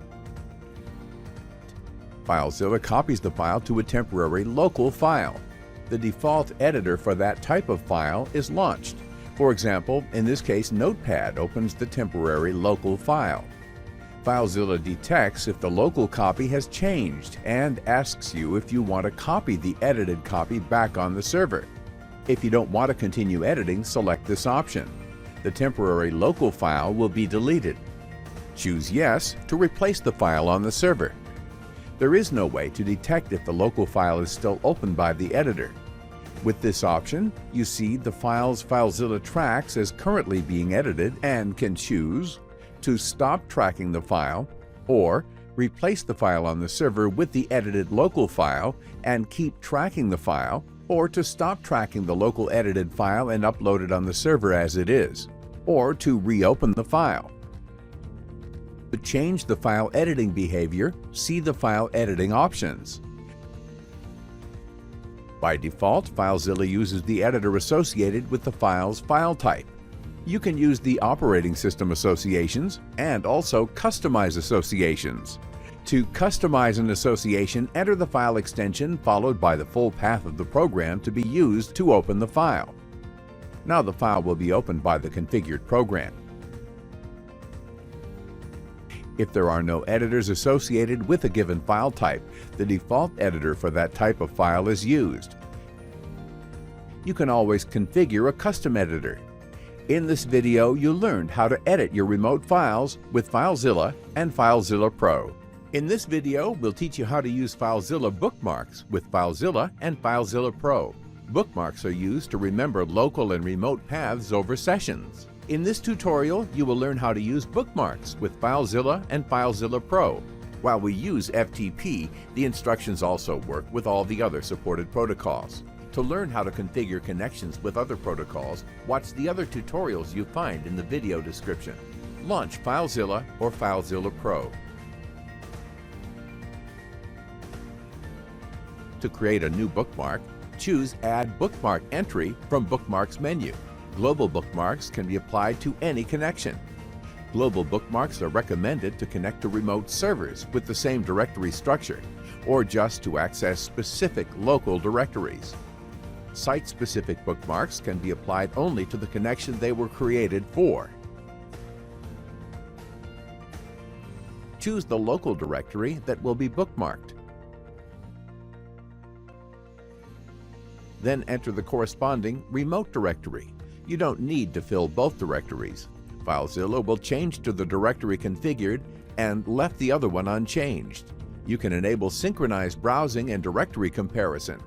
FileZilla copies the file to a temporary local file. The default editor for that type of file is launched. For example, in this case, Notepad opens the temporary local file. FileZilla detects if the local copy has changed and asks you if you want to copy the edited copy back on the server. If you don't want to continue editing, select this option. The temporary local file will be deleted. Choose Yes to replace the file on the server. There is no way to detect if the local file is still open by the editor. With this option, you see the files FileZilla tracks as currently being edited and can choose to stop tracking the file or replace the file on the server with the edited local file and keep tracking the file, or to stop tracking the local edited file and upload it on the server as it is, or to reopen the file. To change the file editing behavior, see the file editing options. By default, FileZilla uses the editor associated with the file's file type. You can use the operating system associations and also customize associations. To customize an association, enter the file extension followed by the full path of the program to be used to open the file. Now the file will be opened by the configured program. If there are no editors associated with a given file type, the default editor for that type of file is used. You can always configure a custom editor. In this video, you learned how to edit your remote files with FileZilla and FileZilla Pro. In this video, we'll teach you how to use FileZilla bookmarks with FileZilla and FileZilla Pro. Bookmarks are used to remember local and remote paths over sessions. In this tutorial, you will learn how to use bookmarks with FileZilla and FileZilla Pro. While we use FTP, the instructions also work with all the other supported protocols. To learn how to configure connections with other protocols, watch the other tutorials you find in the video description. Launch FileZilla or FileZilla Pro. To create a new bookmark, choose Add Bookmark Entry from Bookmarks menu. Global bookmarks can be applied to any connection. Global bookmarks are recommended to connect to remote servers with the same directory structure, or just to access specific local directories. Site-specific bookmarks can be applied only to the connection they were created for. Choose the local directory that will be bookmarked. Then enter the corresponding remote directory. You don't need to fill both directories. FileZilla will change to the directory configured and left the other one unchanged. You can enable synchronized browsing and directory comparison.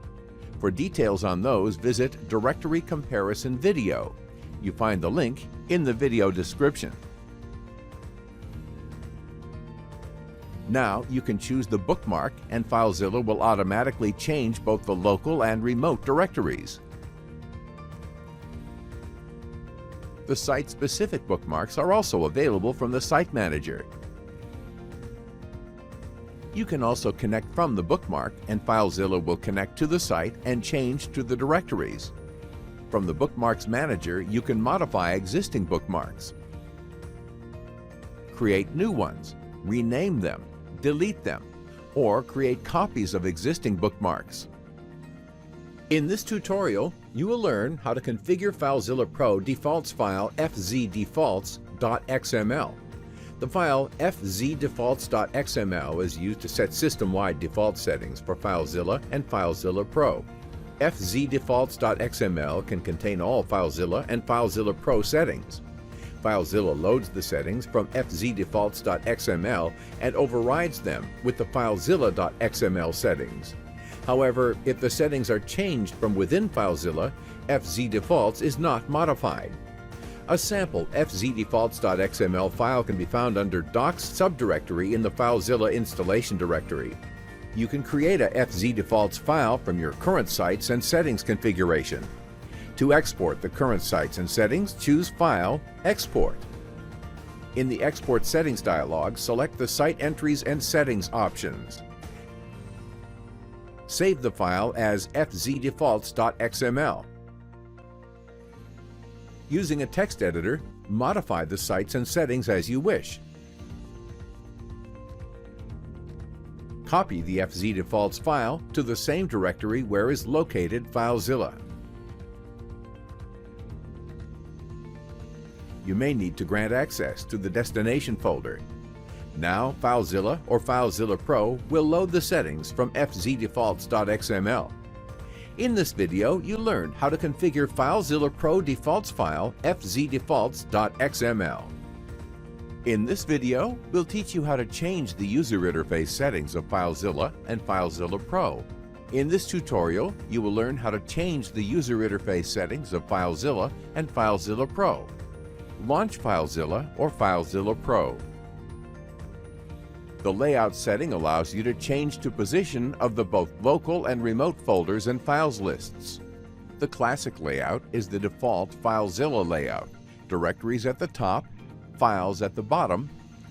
For details on those, visit Directory Comparison Video. You find the link in the video description. Now you can choose the bookmark and FileZilla will automatically change both the local and remote directories. The site-specific bookmarks are also available from the Site Manager. You can also connect from the bookmark, and FileZilla will connect to the site and change to the directories. From the Bookmarks Manager, you can modify existing bookmarks, create new ones, rename them, delete them, or create copies of existing bookmarks. In this tutorial, you will learn how to configure FileZilla Pro Defaults File fzdefaults.xml. The file fzdefaults.xml is used to set system-wide default settings for FileZilla and FileZilla Pro. fzdefaults.xml can contain all FileZilla and FileZilla Pro settings. FileZilla loads the settings from fzdefaults.xml and overrides them with the FileZilla.xml settings. However, if the settings are changed from within FileZilla, fzdefaults is not modified. A sample fzdefaults.xml file can be found under Docs subdirectory in the FileZilla installation directory. You can create a fzdefaults file from your current sites and settings configuration. To export the current sites and settings, choose File, Export. In the Export Settings dialog, select the Site Entries and Settings options. Save the file as fzdefaults.xml. Using a text editor, modify the sites and settings as you wish. Copy the fzdefaults file to the same directory where is located FileZilla. You may need to grant access to the destination folder. Now, FileZilla or FileZilla Pro will load the settings from fzdefaults.xml. In this video, you learned how to configure FileZilla Pro Defaults File fzdefaults.xml. In this video, we'll teach you how to change the user interface settings of FileZilla and FileZilla Pro. In this tutorial, you will learn how to change the user interface settings of FileZilla and FileZilla Pro. Launch FileZilla or FileZilla Pro. The layout setting allows you to change to position of the both local and remote folders and files lists. The classic layout is the default FileZilla layout. Directories at the top, files at the bottom,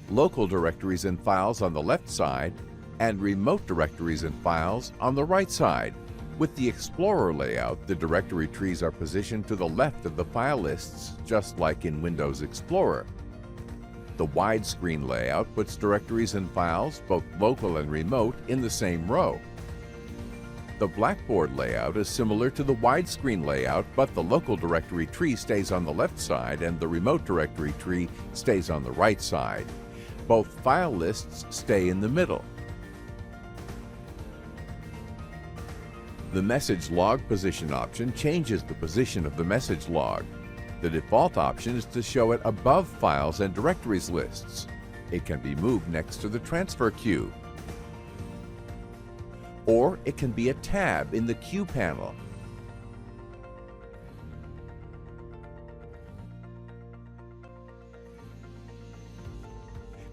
local directories and files on the left side, and remote directories and files on the right side. With the Explorer layout, the directory trees are positioned to the left of the file lists, just like in Windows Explorer. The widescreen layout puts directories and files, both local and remote, in the same row. The Blackboard layout is similar to the widescreen layout, but the local directory tree stays on the left side and the remote directory tree stays on the right side. Both file lists stay in the middle. The Message Log Position option changes the position of the message log. The default option is to show it above files and directories lists. It can be moved next to the transfer queue. Or it can be a tab in the queue panel.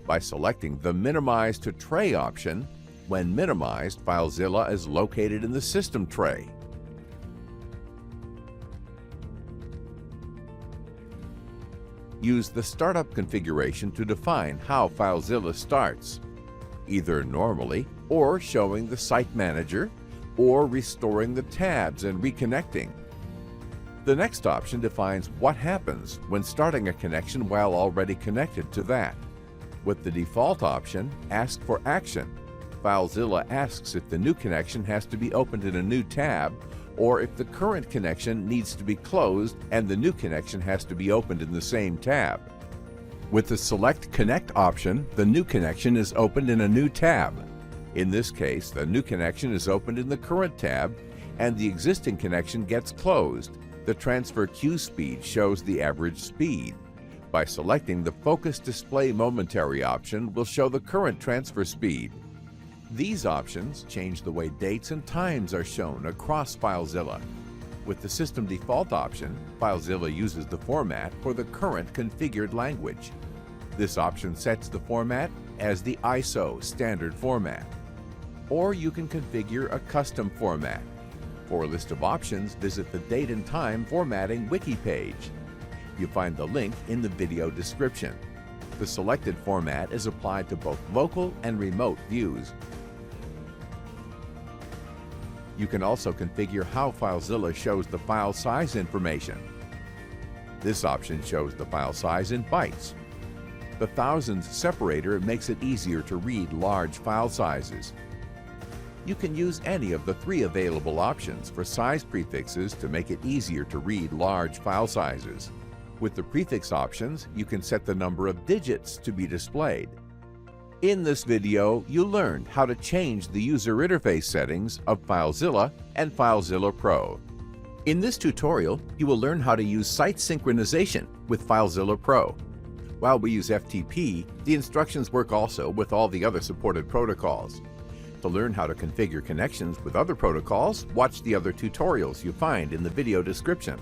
By selecting the Minimize to Tray option, when minimized, FileZilla is located in the system tray. Use the Startup configuration to define how FileZilla starts, either normally, or showing the Site Manager, or restoring the tabs and reconnecting. The next option defines what happens when starting a connection while already connected to that. With the default option, Ask for Action, FileZilla asks if the new connection has to be opened in a new tab, or if the current connection needs to be closed and the new connection has to be opened in the same tab. With the Select Connect option, the new connection is opened in a new tab. In this case, the new connection is opened in the current tab and the existing connection gets closed. The transfer queue speed shows the average speed. By selecting the Focus Display Momentary option will show the current transfer speed. These options change the way dates and times are shown across FileZilla. With the System Default option, FileZilla uses the format for the current configured language. This option sets the format as the ISO standard format. Or you can configure a custom format. For a list of options, visit the Date and Time Formatting wiki page. You find the link in the video description. The selected format is applied to both local and remote views. You can also configure how FileZilla shows the file size information. This option shows the file size in bytes. The thousands separator makes it easier to read large file sizes. You can use any of the 3 available options for size prefixes to make it easier to read large file sizes. With the prefix options, you can set the number of digits to be displayed. In this video, you learned how to change the user interface settings of FileZilla and FileZilla Pro. In this tutorial, you will learn how to use site synchronization with FileZilla Pro. While we use FTP, the instructions work also with all the other supported protocols. To learn how to configure connections with other protocols, watch the other tutorials you find in the video description.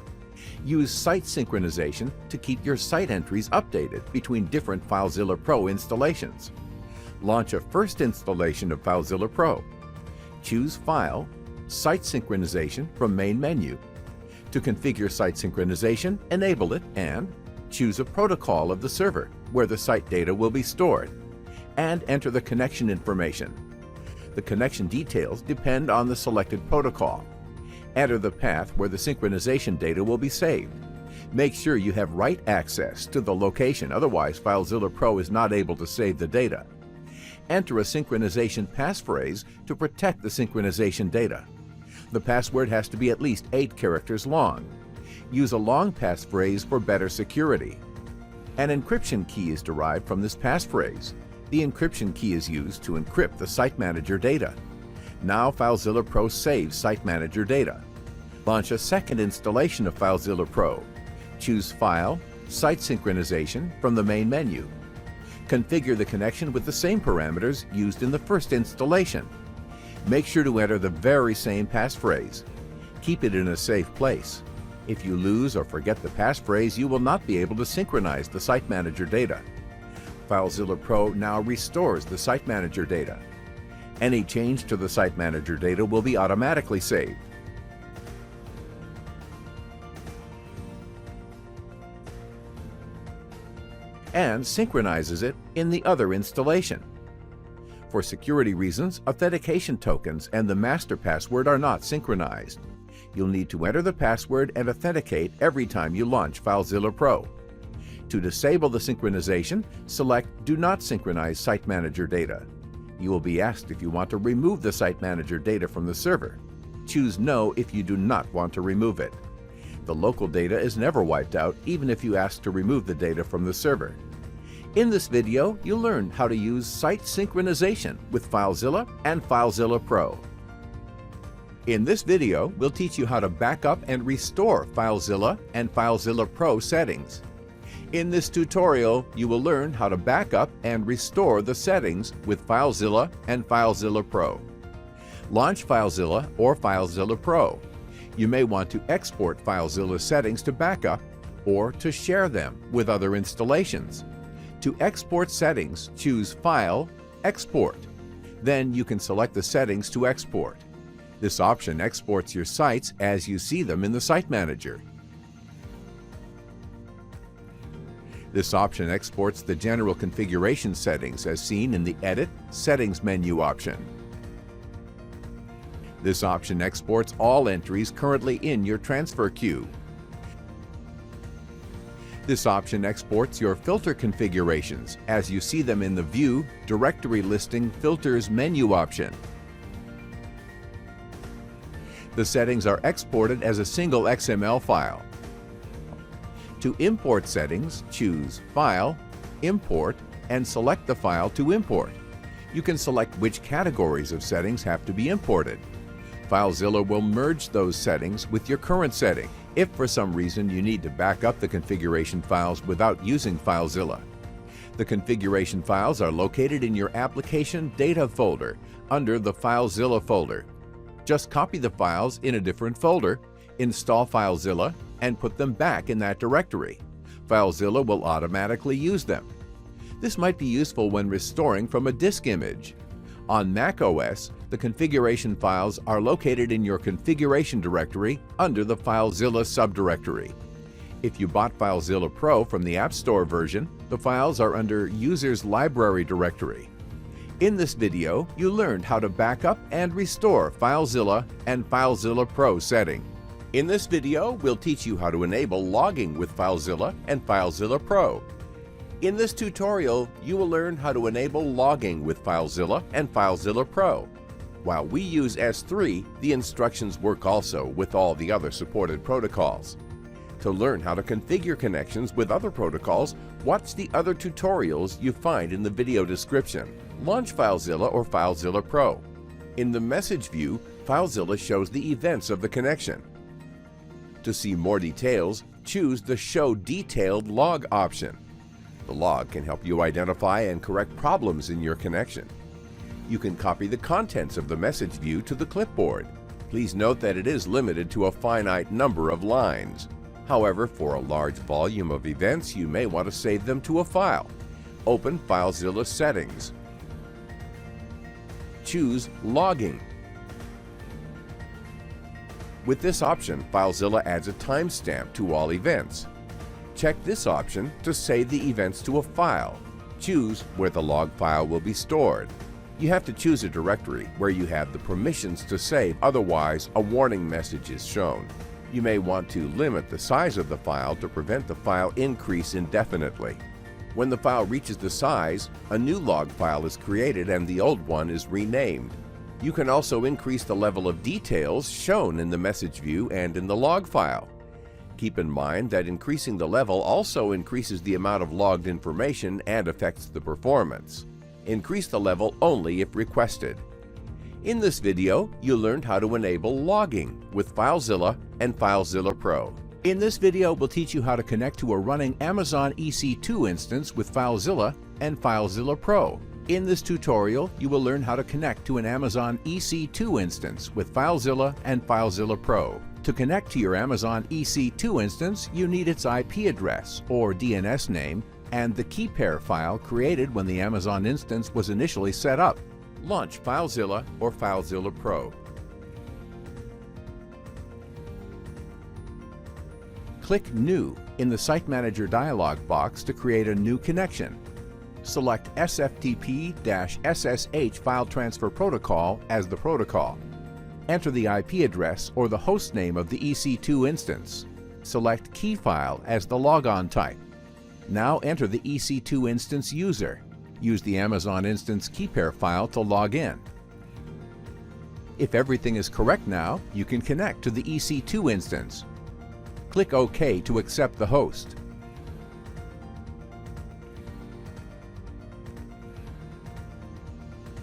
Use site synchronization to keep your site entries updated between different FileZilla Pro installations. Launch a first installation of FileZilla Pro. Choose File, Site Synchronization from Main menu. To configure site synchronization, enable it and choose a protocol of the server where the site data will be stored, and enter the connection information. The connection details depend on the selected protocol. Enter the path where the synchronization data will be saved. Make sure you have write access to the location, otherwise FileZilla Pro is not able to save the data. Enter a synchronization passphrase to protect the synchronization data. The password has to be at least 8 characters long. Use a long passphrase for better security. An encryption key is derived from this passphrase. The encryption key is used to encrypt the Site Manager data. Now FileZilla Pro saves Site Manager data. Launch a second installation of FileZilla Pro. Choose File, Site Synchronization from the main menu. Configure the connection with the same parameters used in the first installation. Make sure to enter the very same passphrase. Keep it in a safe place. If you lose or forget the passphrase, you will not be able to synchronize the Site Manager data. FileZilla Pro now restores the Site Manager data. Any change to the Site Manager data will be automatically saved. And synchronizes it in the other installation. For security reasons, authentication tokens and the master password are not synchronized. You'll need to enter the password and authenticate every time you launch FileZilla Pro. To disable the synchronization, select Do Not Synchronize Site Manager Data. You will be asked if you want to remove the Site Manager data from the server. Choose No if you do not want to remove it. The local data is never wiped out, even if you ask to remove the data from the server. In this video, you'll learn how to use site synchronization with FileZilla and FileZilla Pro. In this video, we'll teach you how to back up and restore FileZilla and FileZilla Pro settings. In this tutorial, you will learn how to back up and restore the settings with FileZilla and FileZilla Pro. Launch FileZilla or FileZilla Pro. You may want to export FileZilla settings to backup or to share them with other installations. To export settings, choose File, Export. Then you can select the settings to export. This option exports your sites as you see them in the Site Manager. This option exports the general configuration settings as seen in the Edit Settings menu option. This option exports all entries currently in your transfer queue. This option exports your filter configurations as you see them in the View Directory Listing Filters menu option. The settings are exported as a single XML file. To import settings, choose File, Import, and select the file to import. You can select which categories of settings have to be imported. FileZilla will merge those settings with your current setting if for some reason you need to back up the configuration files without using FileZilla. The configuration files are located in your Application Data folder under the FileZilla folder. Just copy the files in a different folder, install FileZilla, and put them back in that directory. FileZilla will automatically use them. This might be useful when restoring from a disk image. On macOS, the configuration files are located in your configuration directory under the FileZilla subdirectory. If you bought FileZilla Pro from the App Store version, the files are under User's Library directory. In this video, you learned how to back up and restore FileZilla and FileZilla Pro setting. In this video, we'll teach you how to enable logging with FileZilla and FileZilla Pro. In this tutorial, you will learn how to enable logging with FileZilla and FileZilla Pro. While we use S3, the instructions work also with all the other supported protocols. To learn how to configure connections with other protocols, watch the other tutorials you find in the video description. Launch FileZilla or FileZilla Pro. In the message view, FileZilla shows the events of the connection. To see more details, choose the Show Detailed Log option. The log can help you identify and correct problems in your connection. You can copy the contents of the message view to the clipboard. Please note that it is limited to a finite number of lines. However, for a large volume of events, you may want to save them to a file. Open FileZilla Settings. Choose Logging. With this option, FileZilla adds a timestamp to all events. Check this option to save the events to a file. Choose where the log file will be stored. You have to choose a directory where you have the permissions to save, otherwise a warning message is shown. You may want to limit the size of the file to prevent the file increase indefinitely. When the file reaches the size, a new log file is created and the old one is renamed. You can also increase the level of details shown in the message view and in the log file. Keep in mind that increasing the level also increases the amount of logged information and affects the performance. Increase the level only if requested. In this video, you learned how to enable logging with FileZilla and FileZilla Pro. In this video, we'll teach you how to connect to a running Amazon EC2 instance with FileZilla and FileZilla Pro. In this tutorial, you will learn how to connect to an Amazon EC2 instance with FileZilla and FileZilla Pro. To connect to your Amazon EC2 instance, you need its IP address or DNS name and the key pair file created when the Amazon instance was initially set up. Launch FileZilla or FileZilla Pro. Click New in the Site Manager dialog box to create a new connection. Select SFTP-SSH File Transfer Protocol as the protocol. Enter the IP address or the host name of the EC2 instance. Select Key File as the logon type. Now enter the EC2 instance user. Use the Amazon instance key pair file to log in. If everything is correct now, you can connect to the EC2 instance. Click OK to accept the host.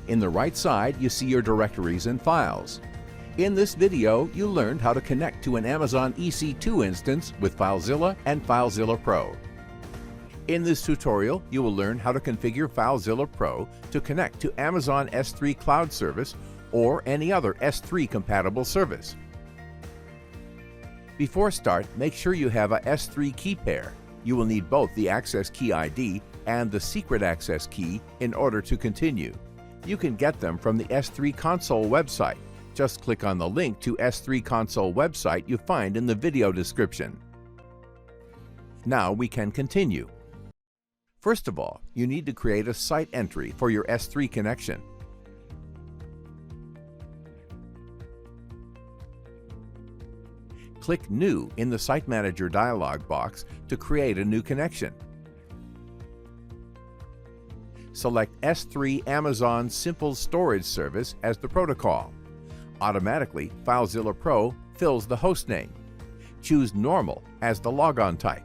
In the right side, you see your directories and files. In this video, you learned how to connect to an Amazon EC2 instance with FileZilla and FileZilla Pro. In this tutorial, you will learn how to configure FileZilla Pro to connect to Amazon S3 Cloud Service or any other S3 compatible service. Before start, make sure you have a S3 key pair. You will need both the access key ID and the secret access key in order to continue. You can get them from the S3 Console website. Just click on the link to S3 Console website you find in the video description. Now we can continue. First of all, you need to create a site entry for your S3 connection. Click New in the Site Manager dialog box to create a new connection. Select S3 Amazon Simple Storage Service as the protocol. Automatically, FileZilla Pro fills the hostname. Choose Normal as the logon type.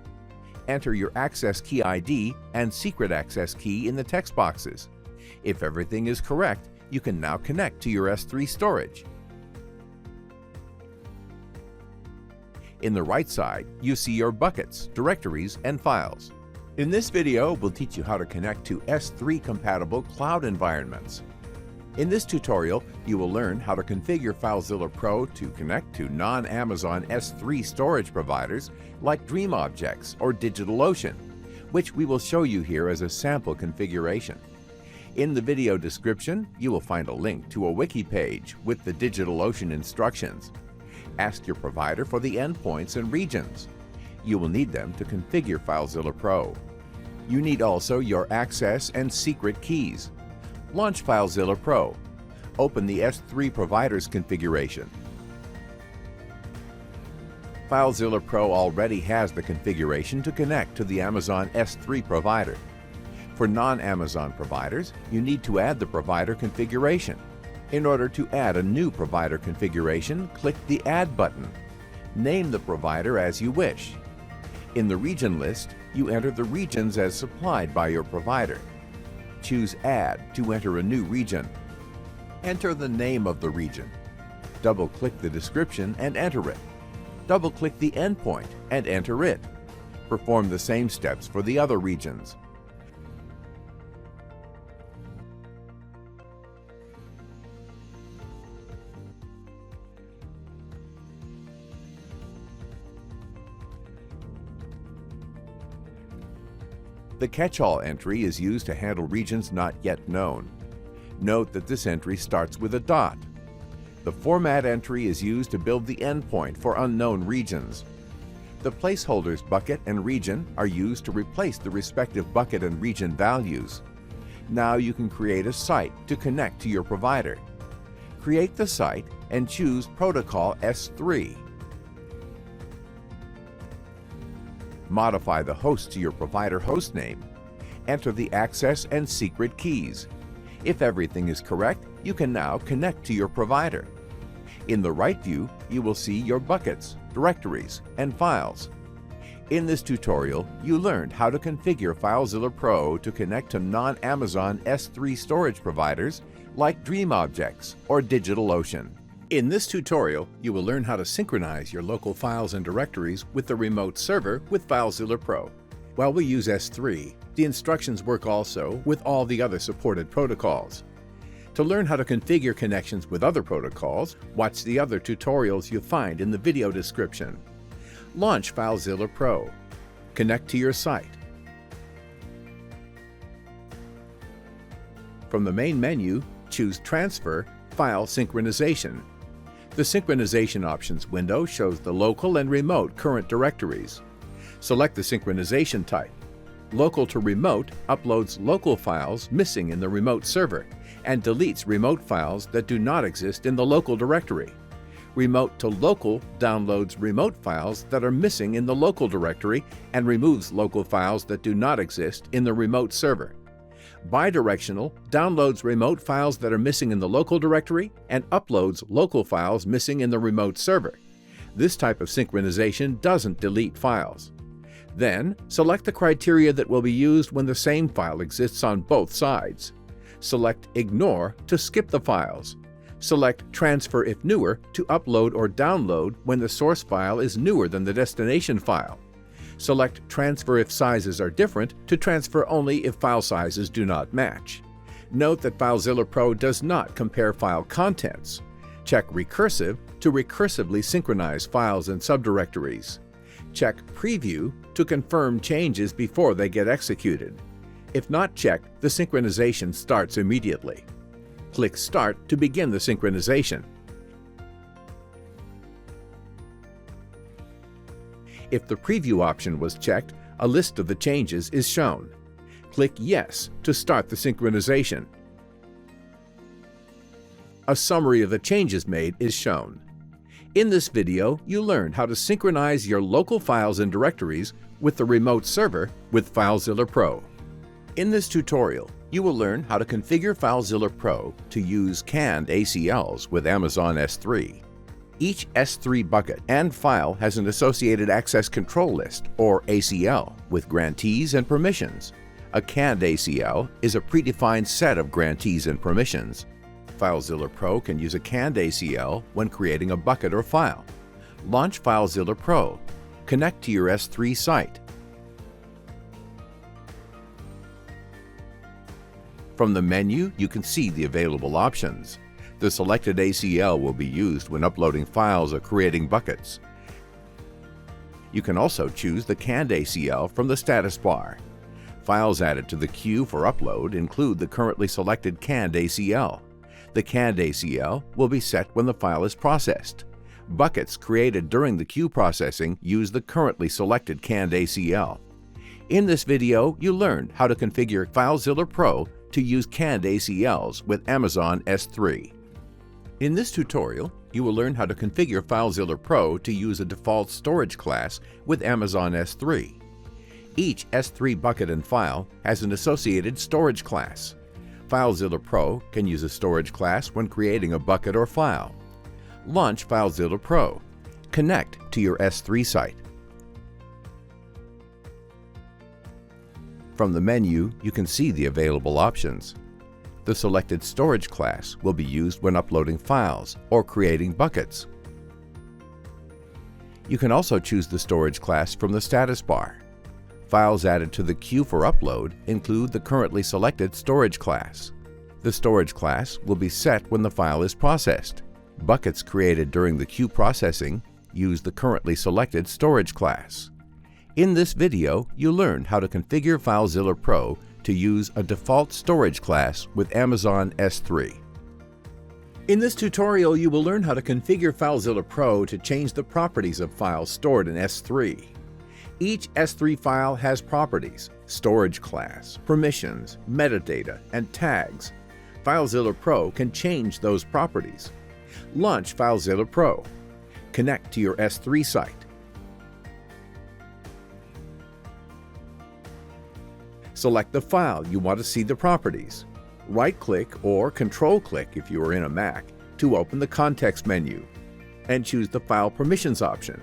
Enter your access key ID and secret access key in the text boxes. If everything is correct, you can now connect to your S3 storage. In the right side, you see your buckets, directories, and files. In this video, we'll teach you how to connect to S3 compatible cloud environments. In this tutorial, you will learn how to configure FileZilla Pro to connect to non-Amazon S3 storage providers like DreamObjects or DigitalOcean, which we will show you here as a sample configuration. In the video description, you will find a link to a wiki page with the DigitalOcean instructions. Ask your provider for the endpoints and regions. You will need them to configure FileZilla Pro. You need also your access and secret keys. Launch FileZilla Pro. Open the S3 Providers configuration. FileZilla Pro already has the configuration to connect to the Amazon S3 provider. For non-Amazon providers, you need to add the provider configuration. In order to add a new provider configuration, click the Add button. Name the provider as you wish. In the region list, you enter the regions as supplied by your provider. Choose Add to enter a new region. Enter the name of the region. Double-click the description and enter it. Double-click the endpoint and enter it. Perform the same steps for the other regions. The catch-all entry is used to handle regions not yet known. Note that this entry starts with a dot. The format entry is used to build the endpoint for unknown regions. The placeholders bucket and region are used to replace the respective bucket and region values. Now you can create a site to connect to your provider. Create the site and choose Protocol S3. Modify the host to your provider hostname. Enter the access and secret keys. If everything is correct, you can now connect to your provider. In the right view, you will see your buckets, directories, and files. In this tutorial, you learned how to configure FileZilla Pro to connect to non-Amazon S3 storage providers like DreamObjects or DigitalOcean. In this tutorial, you will learn how to synchronize your local files and directories with the remote server with FileZilla Pro. While we use S3, the instructions work also with all the other supported protocols. To learn how to configure connections with other protocols, watch the other tutorials you'll find in the video description. Launch FileZilla Pro. Connect to your site. From the main menu, choose Transfer File Synchronization. The Synchronization Options window shows the local and remote current directories. Select the synchronization type. Local to remote uploads local files missing in the remote server and deletes remote files that do not exist in the local directory. Remote to local downloads remote files that are missing in the local directory and removes local files that do not exist in the remote server. Bidirectional downloads remote files that are missing in the local directory and uploads local files missing in the remote server. This type of synchronization doesn't delete files. Then, select the criteria that will be used when the same file exists on both sides. Select Ignore to skip the files. Select Transfer if newer to upload or download when the source file is newer than the destination file. Select Transfer if sizes are different to transfer only if file sizes do not match. Note that FileZilla Pro does not compare file contents. Check Recursive to recursively synchronize files and subdirectories. Check Preview to confirm changes before they get executed. If not checked, the synchronization starts immediately. Click Start to begin the synchronization. If the Preview option was checked, a list of the changes is shown. Click Yes to start the synchronization. A summary of the changes made is shown. In this video, you learned how to synchronize your local files and directories with the remote server with FileZilla Pro. In this tutorial, you will learn how to configure FileZilla Pro to use canned ACLs with Amazon S3. Each S3 bucket and file has an associated access control list, or ACL, with grantees and permissions. A canned ACL is a predefined set of grantees and permissions. FileZilla Pro can use a canned ACL when creating a bucket or file. Launch FileZilla Pro. Connect to your S3 site. From the menu, you can see the available options. The selected ACL will be used when uploading files or creating buckets. You can also choose the canned ACL from the status bar. Files added to the queue for upload include the currently selected canned ACL. The canned ACL will be set when the file is processed. Buckets created during the queue processing use the currently selected canned ACL. In this video, you learned how to configure FileZilla Pro to use canned ACLs with Amazon S3. In this tutorial, you will learn how to configure FileZilla Pro to use a default storage class with Amazon S3. Each S3 bucket and file has an associated storage class. FileZilla Pro can use a storage class when creating a bucket or file. Launch FileZilla Pro. Connect to your S3 site. From the menu, you can see the available options. The selected storage class will be used when uploading files or creating buckets. You can also choose the storage class from the status bar. Files added to the queue for upload include the currently selected storage class. The storage class will be set when the file is processed. Buckets created during the queue processing use the currently selected storage class. In this video, you learn how to configure FileZilla Pro to use a default storage class with Amazon S3. In this tutorial, you will learn how to configure FileZilla Pro to change the properties of files stored in S3. Each S3 file has properties, storage class, permissions, metadata, and tags. FileZilla Pro can change those properties. Launch FileZilla Pro. Connect to your S3 site. Select the file you want to see the properties. Right-click or Control-click if you are in a Mac to open the context menu, and choose the File Permissions option.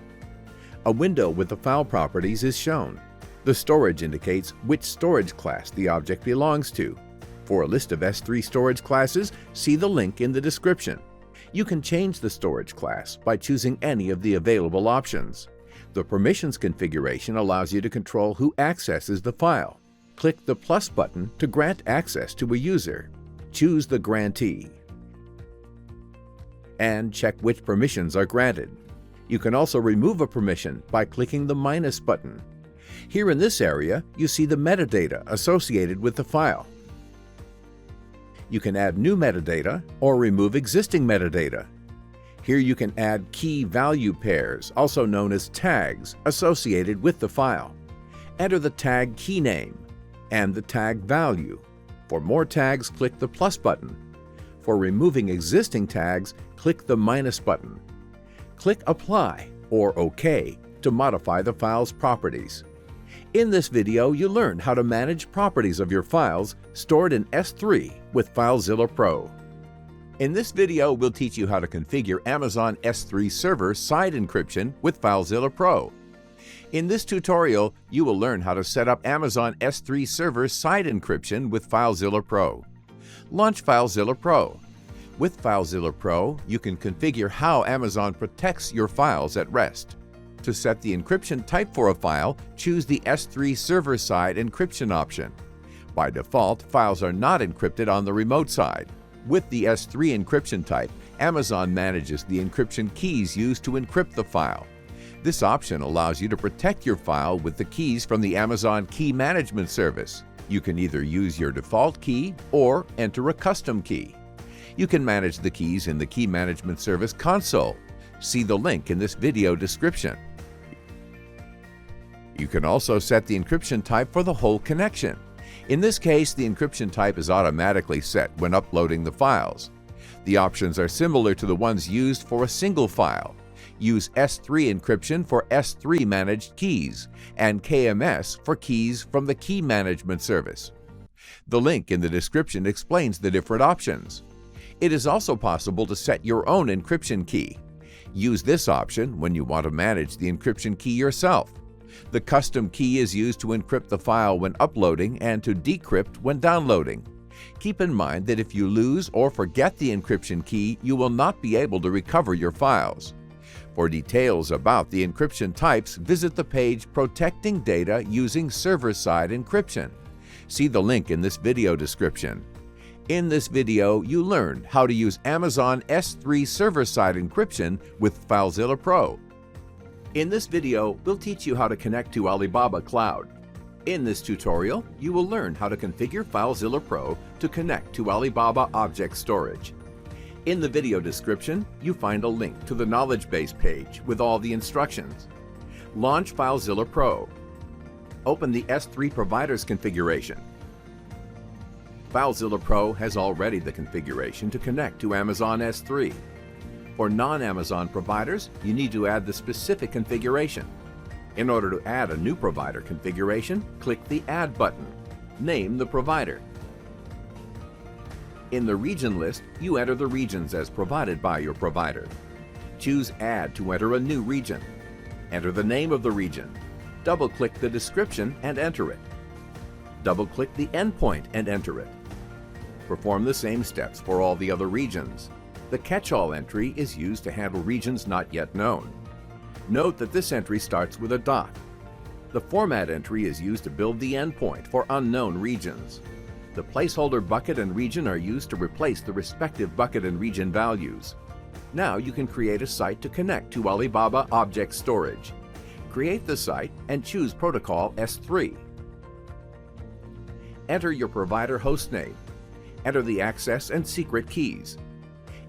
A window with the file properties is shown. The storage indicates which storage class the object belongs to. For a list of S3 storage classes, see the link in the description. You can change the storage class by choosing any of the available options. The permissions configuration allows you to control who accesses the file. Click the plus button to grant access to a user. Choose the grantee and check which permissions are granted. You can also remove a permission by clicking the minus button. Here in this area, you see the metadata associated with the file. You can add new metadata or remove existing metadata. Here you can add key-value pairs, also known as tags, associated with the file. Enter the tag key name and the tag value. For more tags, click the plus button. For removing existing tags, click the minus button. Click Apply or OK to modify the file's properties. In this video, you learn how to manage properties of your files stored in S3 with FileZilla Pro. In this video, we'll teach you how to configure Amazon S3 server side encryption with FileZilla Pro. In this tutorial, you will learn how to set up Amazon S3 server side encryption with FileZilla Pro. Launch FileZilla Pro. With FileZilla Pro, you can configure how Amazon protects your files at rest. To set the encryption type for a file, choose the S3 server-side encryption option. By default, files are not encrypted on the remote side. With the S3 encryption type, Amazon manages the encryption keys used to encrypt the file. This option allows you to protect your file with the keys from the Amazon Key Management Service. You can either use your default key or enter a custom key. You can manage the keys in the Key Management Service console. See the link in this video description. You can also set the encryption type for the whole connection. In this case, the encryption type is automatically set when uploading the files. The options are similar to the ones used for a single file. Use S3 encryption for S3 managed keys and KMS for keys from the Key Management Service. The link in the description explains the different options. It is also possible to set your own encryption key. Use this option when you want to manage the encryption key yourself. The custom key is used to encrypt the file when uploading and to decrypt when downloading. Keep in mind that if you lose or forget the encryption key, you will not be able to recover your files. For details about the encryption types, visit the page Protecting Data Using Server-Side Encryption. See the link in this video description. In this video, you learned how to use Amazon S3 server-side encryption with FileZilla Pro. In this video, we'll teach you how to connect to Alibaba Cloud. In this tutorial, you will learn how to configure FileZilla Pro to connect to Alibaba Object Storage. In the video description, you find a link to the knowledge base page with all the instructions. Launch FileZilla Pro. Open the S3 Providers configuration. FileZilla Pro has already the configuration to connect to Amazon S3. For non-Amazon providers, you need to add the specific configuration. In order to add a new provider configuration, click the Add button. Name the provider. In the region list, you enter the regions as provided by your provider. Choose Add to enter a new region. Enter the name of the region. Double-click the description and enter it. Double-click the endpoint and enter it. Perform the same steps for all the other regions. The catch-all entry is used to handle regions not yet known. Note that this entry starts with a dot. The format entry is used to build the endpoint for unknown regions. The placeholder bucket and region are used to replace the respective bucket and region values. Now you can create a site to connect to Alibaba Object Storage. Create the site and choose Protocol S3. Enter your provider hostname. Enter the access and secret keys.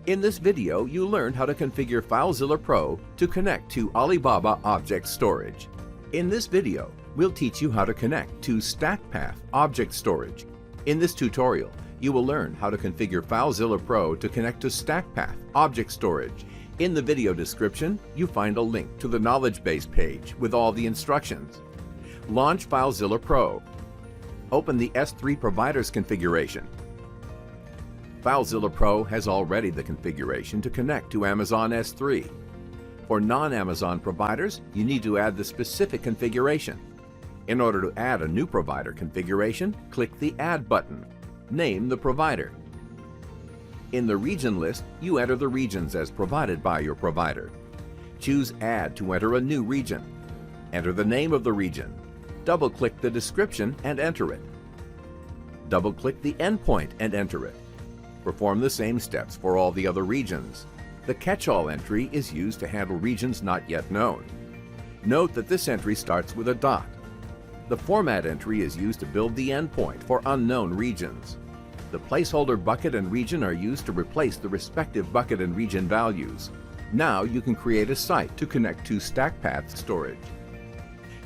In this video, you learned how to configure FileZilla Pro to connect to Alibaba Object Storage. In this video, we'll teach you how to connect to StackPath Object Storage. In this tutorial, you will learn how to configure FileZilla Pro to connect to StackPath Object Storage. In the video description, you find a link to the knowledge base page with all the instructions. Launch FileZilla Pro. Open the S3 Providers configuration. FileZilla Pro has already the configuration to connect to Amazon S3. For non-Amazon providers, you need to add the specific configuration. In order to add a new provider configuration, click the Add button. Name the provider. In the region list, you enter the regions as provided by your provider. Choose Add to enter a new region. Enter the name of the region. Double-click the description and enter it. Double-click the endpoint and enter it. Perform the same steps for all the other regions. The catch-all entry is used to handle regions not yet known. Note that this entry starts with a dot. The format entry is used to build the endpoint for unknown regions. The placeholder bucket and region are used to replace the respective bucket and region values. Now you can create a site to connect to StackPath Storage.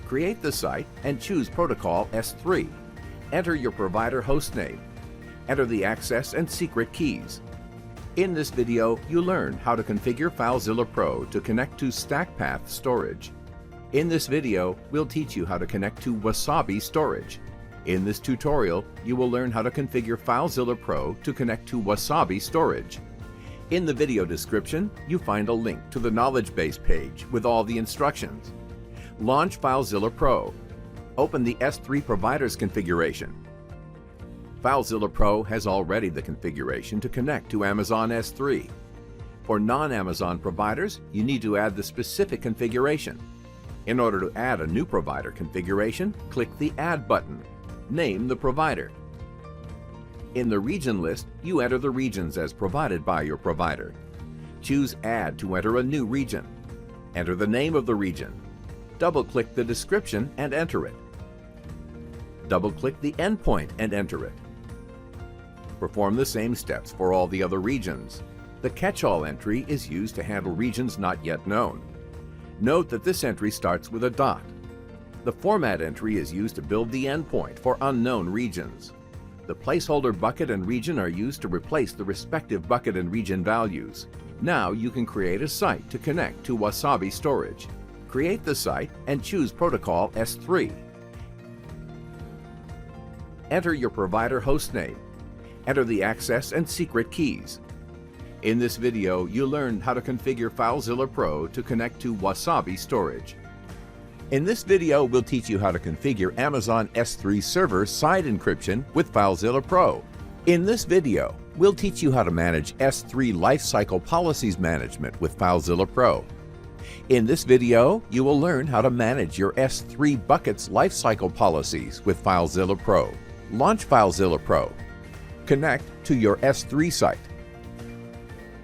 Create the site and choose Protocol S3. Enter your provider hostname. Enter the access and secret keys. In this video, you learn how to configure FileZilla Pro to connect to StackPath Storage. In this video, we'll teach you how to connect to Wasabi Storage. In this tutorial, you will learn how to configure FileZilla Pro to connect to Wasabi Storage. In the video description, you find a link to the knowledge base page with all the instructions. Launch FileZilla Pro. Open the S3 Providers configuration. FileZilla Pro has already the configuration to connect to Amazon S3. For non-Amazon providers, you need to add the specific configuration. In order to add a new provider configuration, click the Add button. Name the provider. In the region list, you enter the regions as provided by your provider. Choose Add to enter a new region. Enter the name of the region. Double-click the description and enter it. Double-click the endpoint and enter it. Perform the same steps for all the other regions. The catch-all entry is used to handle regions not yet known. Note that this entry starts with a dot. The format entry is used to build the endpoint for unknown regions. The placeholder bucket and region are used to replace the respective bucket and region values. Now you can create a site to connect to Wasabi Storage. Create the site and choose Protocol S3. Enter your provider hostname. Enter the access and secret keys. In this video, you learned how to configure FileZilla Pro to connect to Wasabi Storage. In this video, we'll teach you how to configure Amazon S3 server side encryption with FileZilla Pro. In this video, we'll teach you how to manage S3 lifecycle policies management with FileZilla Pro. In this video, you will learn how to manage your S3 buckets lifecycle policies with FileZilla Pro. Launch FileZilla Pro. Connect to your S3 site.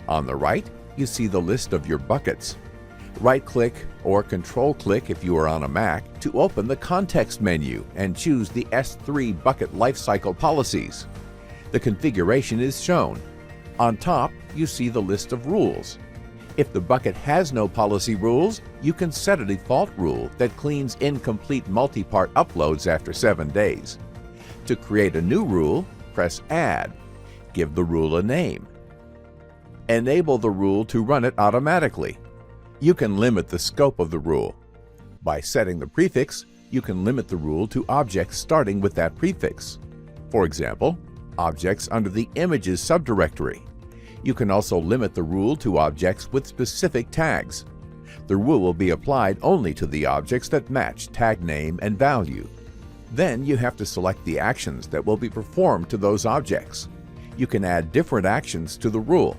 On the right, you see the list of your buckets. Right-click or Control-click if you are on a Mac to open the context menu and choose the S3 bucket lifecycle policies. The configuration is shown. On top, you see the list of rules. If the bucket has no policy rules, you can set a default rule that cleans incomplete multi-part uploads after 7 days. To create a new rule, press Add. Give the rule a name. Enable the rule to run it automatically. You can limit the scope of the rule. By setting the prefix, you can limit the rule to objects starting with that prefix. For example, objects under the Images subdirectory. You can also limit the rule to objects with specific tags. The rule will be applied only to the objects that match tag name and value. Then you have to select the actions that will be performed to those objects. You can add different actions to the rule.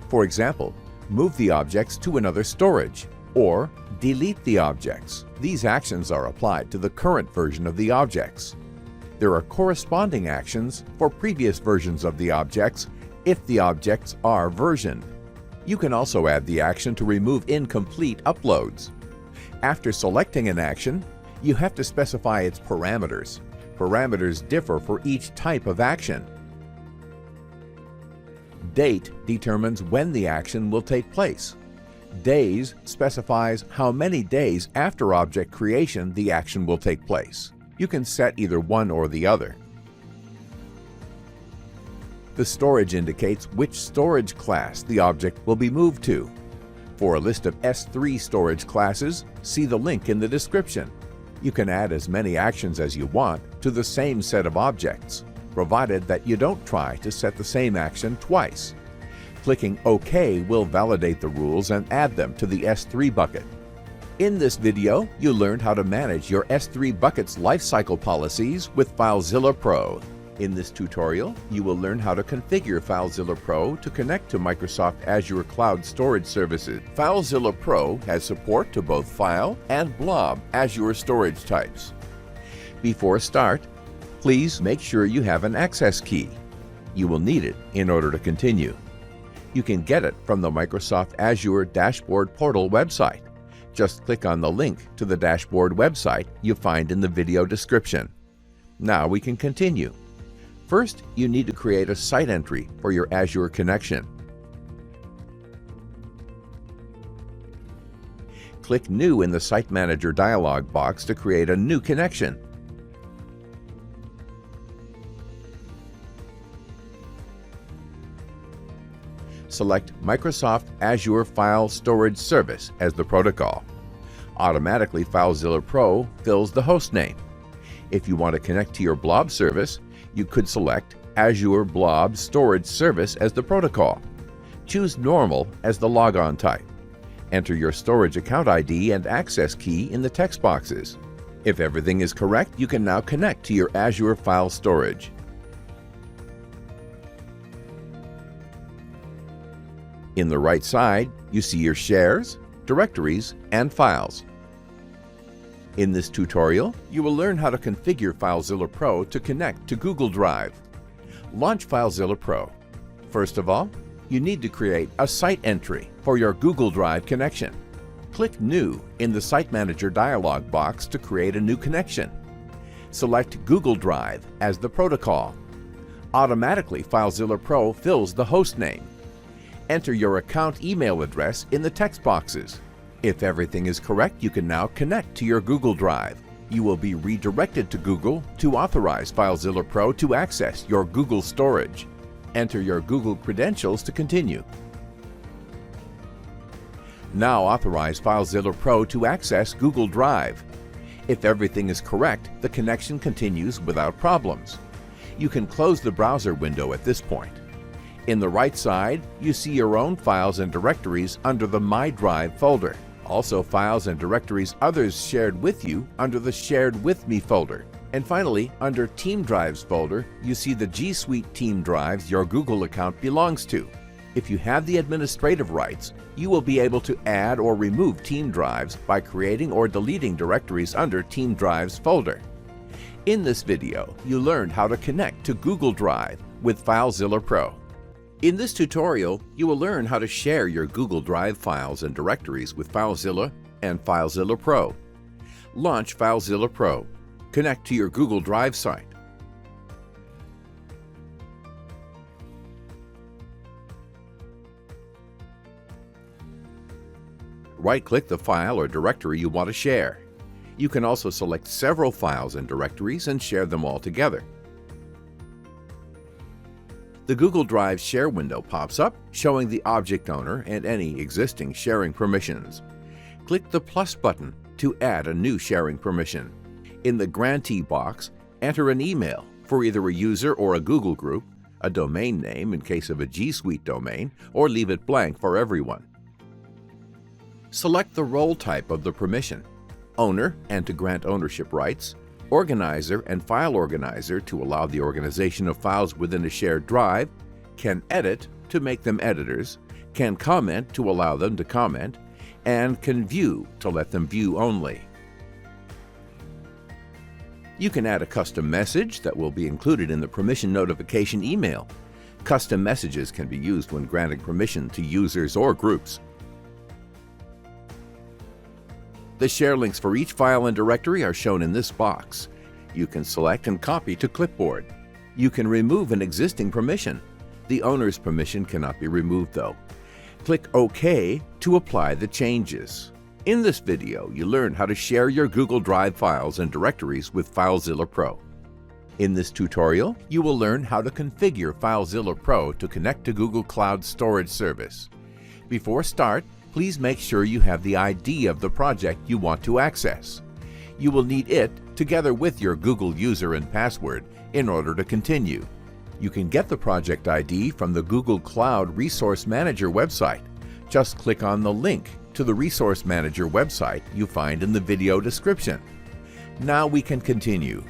For example, move the objects to another storage, or delete the objects. These actions are applied to the current version of the objects. There are corresponding actions for previous versions of the objects if the objects are versioned. You can also add the action to remove incomplete uploads. After selecting an action, you have to specify its parameters. Parameters differ for each type of action. Date determines when the action will take place. Days specifies how many days after object creation the action will take place. You can set either one or the other. The storage indicates which storage class the object will be moved to. For a list of S3 storage classes, see the link in the description. You can add as many actions as you want to the same set of objects, provided that you don't try to set the same action twice. Clicking OK will validate the rules and add them to the S3 bucket. In this video, you learned how to manage your S3 bucket's lifecycle policies with FileZilla Pro. In this tutorial, you will learn how to configure FileZilla Pro to connect to Microsoft Azure Cloud Storage services. FileZilla Pro has support to both file and blob Azure storage types. Before start, please make sure you have an access key. You will need it in order to continue. You can get it from the Microsoft Azure Dashboard Portal website. Just click on the link to the dashboard website you find in the video description. Now we can continue. First, you need to create a site entry for your Azure connection. Click New in the Site Manager dialog box to create a new connection. Select Microsoft Azure File Storage Service as the protocol. Automatically, FileZilla Pro fills the host name. If you want to connect to your blob service, you could select Azure Blob Storage Service as the protocol. Choose Normal as the logon type. Enter your storage account ID and access key in the text boxes. If everything is correct, you can now connect to your Azure File Storage. In the right side, you see your shares, directories, and files. In this tutorial, you will learn how to configure FileZilla Pro to connect to Google Drive. Launch FileZilla Pro. First of all, you need to create a site entry for your Google Drive connection. Click New in the Site Manager dialog box to create a new connection. Select Google Drive as the protocol. Automatically, FileZilla Pro fills the host name. Enter your account email address in the text boxes. If everything is correct, you can now connect to your Google Drive. You will be redirected to Google to authorize FileZilla Pro to access your Google storage. Enter your Google credentials to continue. Now authorize FileZilla Pro to access Google Drive. If everything is correct, the connection continues without problems. You can close the browser window at this point. In the right side, you see your own files and directories under the My Drive folder. Also, files and directories others shared with you under the Shared With Me folder. And finally, under Team Drives folder, you see the G Suite team drives your Google account belongs to. If you have the administrative rights, you will be able to add or remove team drives by creating or deleting directories under Team Drives folder. In this video, you learned how to connect to Google Drive with FileZilla Pro. In this tutorial, you will learn how to share your Google Drive files and directories with FileZilla and FileZilla Pro. Launch FileZilla Pro. Connect to your Google Drive site. Right-click the file or directory you want to share. You can also select several files and directories and share them all together. The Google Drive Share window pops up, showing the object owner and any existing sharing permissions. Click the plus button to add a new sharing permission. In the Grantee box, enter an email for either a user or a Google group, a domain name in case of a G Suite domain, or leave it blank for everyone. Select the role type of the permission: owner and to grant ownership rights, organizer and file organizer to allow the organization of files within a shared drive, can edit to make them editors, can comment to allow them to comment, and can view to let them view only. You can add a custom message that will be included in the permission notification email. Custom messages can be used when granting permission to users or groups. The share links for each file and directory are shown in this box. You can select and copy to clipboard. You can remove an existing permission. The owner's permission cannot be removed though. Click OK to apply the changes. In this video, you learn how to share your Google Drive files and directories with FileZilla Pro. In this tutorial, you will learn how to configure FileZilla Pro to connect to Google Cloud Storage Service. Before start, please make sure you have the ID of the project you want to access. You will need it together with your Google user and password in order to continue. You can get the project ID from the Google Cloud Resource Manager website. Just click on the link to the Resource Manager website you find in the video description. Now we can continue.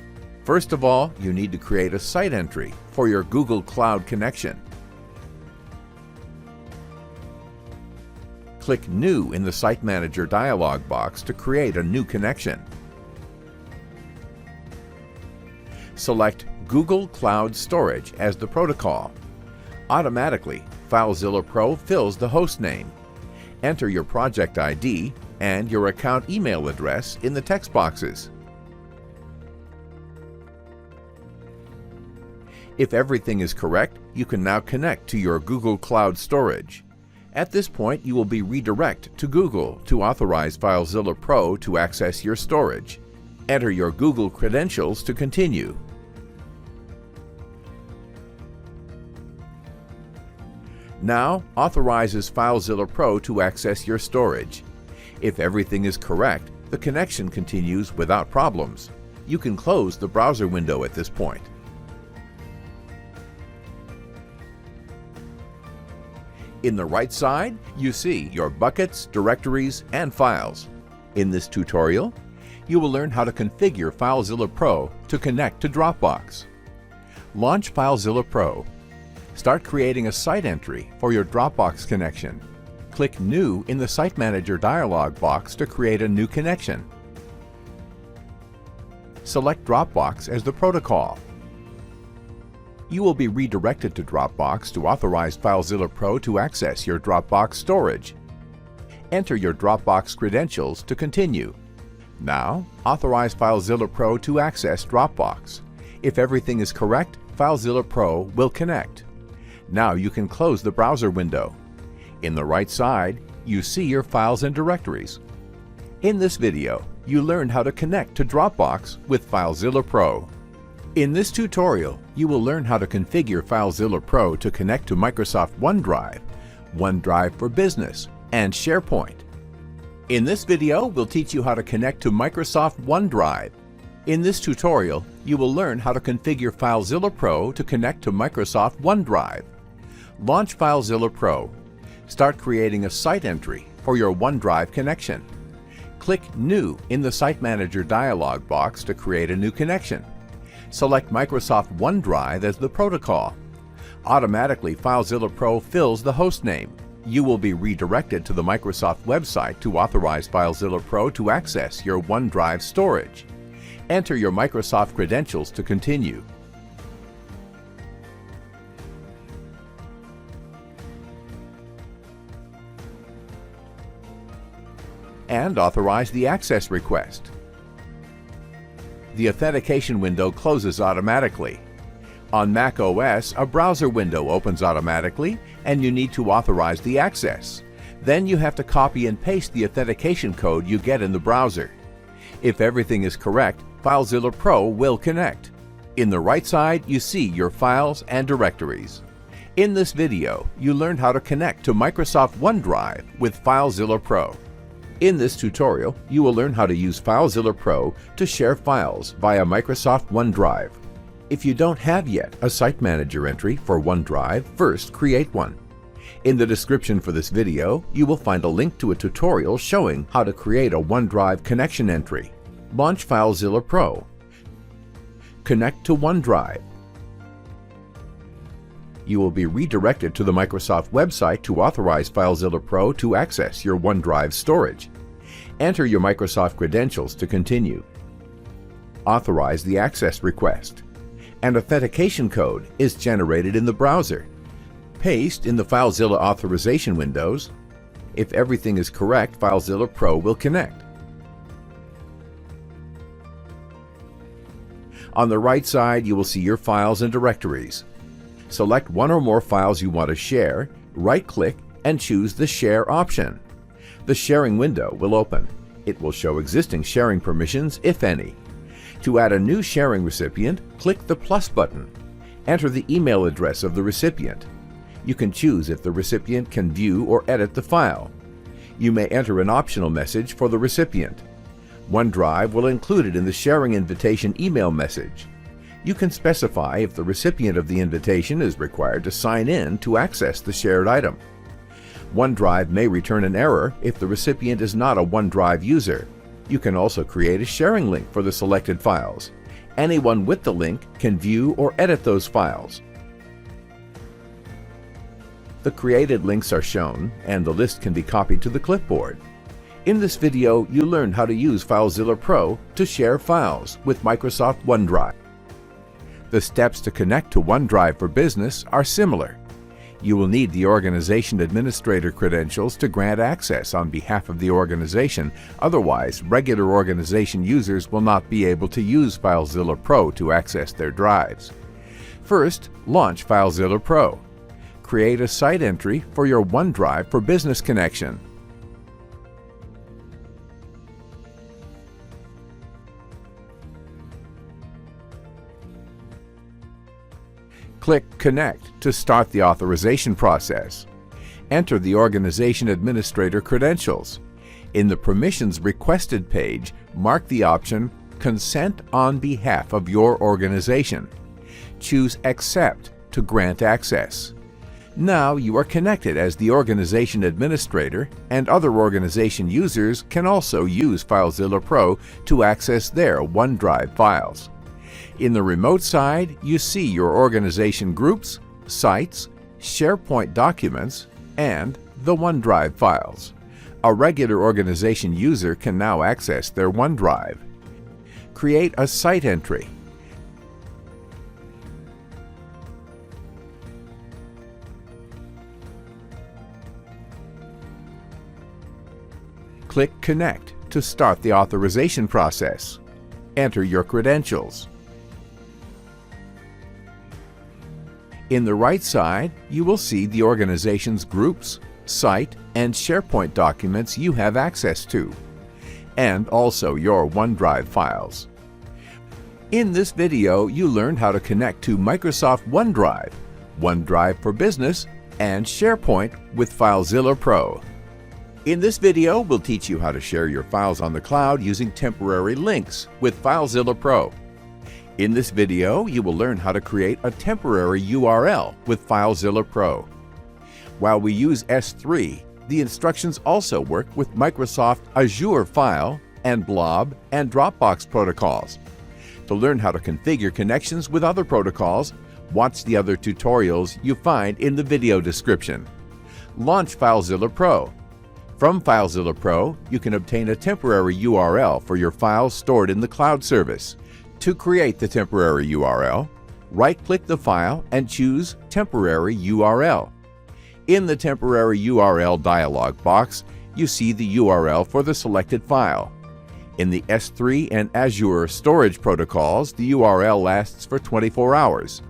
First of all, you need to create a site entry for your Google Cloud connection. Click New in the Site Manager dialog box to create a new connection. Select Google Cloud Storage as the protocol. Automatically, FileZilla Pro fills the host name. Enter your project ID and your account email address in the text boxes. If everything is correct, you can now connect to your Google Cloud Storage. At this point, you will be redirected to Google to authorize FileZilla Pro to access your storage. Enter your Google credentials to continue. Now, authorizes FileZilla Pro to access your storage. If everything is correct, the connection continues without problems. You can close the browser window at this point. In the right side, you see your buckets, directories, and files. In this tutorial, you will learn how to configure FileZilla Pro to connect to Dropbox. Launch FileZilla Pro. Start creating a site entry for your Dropbox connection. Click New in the Site Manager dialog box to create a new connection. Select Dropbox as the protocol. You will be redirected to Dropbox to authorize FileZilla Pro to access your Dropbox storage. Enter your Dropbox credentials to continue. Now, authorize FileZilla Pro to access Dropbox. If everything is correct, FileZilla Pro will connect. Now you can close the browser window. In the right side, you see your files and directories. In this video, you learned how to connect to Dropbox with FileZilla Pro. In this tutorial, you will learn how to configure FileZilla Pro to connect to Microsoft OneDrive, OneDrive for Business, and SharePoint. In this video, we'll teach you how to connect to Microsoft OneDrive. In this tutorial, you will learn how to configure FileZilla Pro to connect to Microsoft OneDrive. Launch FileZilla Pro. Start creating a site entry for your OneDrive connection. Click New in the Site Manager dialog box to create a new connection. Select Microsoft OneDrive as the protocol. Automatically, FileZilla Pro fills the host name. You will be redirected to the Microsoft website to authorize FileZilla Pro to access your OneDrive storage. Enter your Microsoft credentials to continue. And authorize the access request. The authentication window closes automatically. On Mac OS, a browser window opens automatically and you need to authorize the access. Then you have to copy and paste the authentication code you get in the browser. If everything is correct, FileZilla Pro will connect. In the right side, you see your files and directories. In this video, you learned how to connect to Microsoft OneDrive with FileZilla Pro. In this tutorial, you will learn how to use FileZilla Pro to share files via Microsoft OneDrive. If you don't have yet a Site Manager entry for OneDrive, first create one. In the description for this video, you will find a link to a tutorial showing how to create a OneDrive connection entry. Launch FileZilla Pro. Connect to OneDrive. You will be redirected to the Microsoft website to authorize FileZilla Pro to access your OneDrive storage. Enter your Microsoft credentials to continue. Authorize the access request. An authentication code is generated in the browser. Paste in the FileZilla authorization windows. If everything is correct, FileZilla Pro will connect. On the right side, you will see your files and directories. Select one or more files you want to share, right-click, and choose the Share option. The sharing window will open. It will show existing sharing permissions, if any. To add a new sharing recipient, click the plus button. Enter the email address of the recipient. You can choose if the recipient can view or edit the file. You may enter an optional message for the recipient. OneDrive will include it in the sharing invitation email message. You can specify if the recipient of the invitation is required to sign in to access the shared item. OneDrive may return an error if the recipient is not a OneDrive user. You can also create a sharing link for the selected files. Anyone with the link can view or edit those files. The created links are shown, and the list can be copied to the clipboard. In this video, you learned how to use FileZilla Pro to share files with Microsoft OneDrive. The steps to connect to OneDrive for Business are similar. You will need the organization administrator credentials to grant access on behalf of the organization. Otherwise, regular organization users will not be able to use FileZilla Pro to access their drives. First, launch FileZilla Pro. Create a site entry for your OneDrive for Business connection. Click Connect to start the authorization process. Enter the organization administrator credentials. In the Permissions Requested page, mark the option Consent on behalf of your organization. Choose Accept to grant access. Now you are connected as the organization administrator, and other organization users can also use FileZilla Pro to access their OneDrive files. In the remote side, you see your organization groups, sites, SharePoint documents, and the OneDrive files. A regular organization user can now access their OneDrive. Create a site entry. Click Connect to start the authorization process. Enter your credentials. In the right side, you will see the organization's groups, site, and SharePoint documents you have access to, and also your OneDrive files. In this video, you learned how to connect to Microsoft OneDrive, OneDrive for Business, and SharePoint with FileZilla Pro. In this video, we'll teach you how to share your files on the cloud using temporary links with FileZilla Pro. In this video, you will learn how to create a temporary URL with FileZilla Pro. While we use S3, the instructions also work with Microsoft Azure File and Blob and Dropbox protocols. To learn how to configure connections with other protocols, watch the other tutorials you find in the video description. Launch FileZilla Pro. From FileZilla Pro, you can obtain a temporary URL for your files stored in the cloud service. To create the temporary URL, right-click the file and choose Temporary URL. In the Temporary URL dialog box, you see the URL for the selected file. In the S3 and Azure storage protocols, the URL lasts for 24 hours.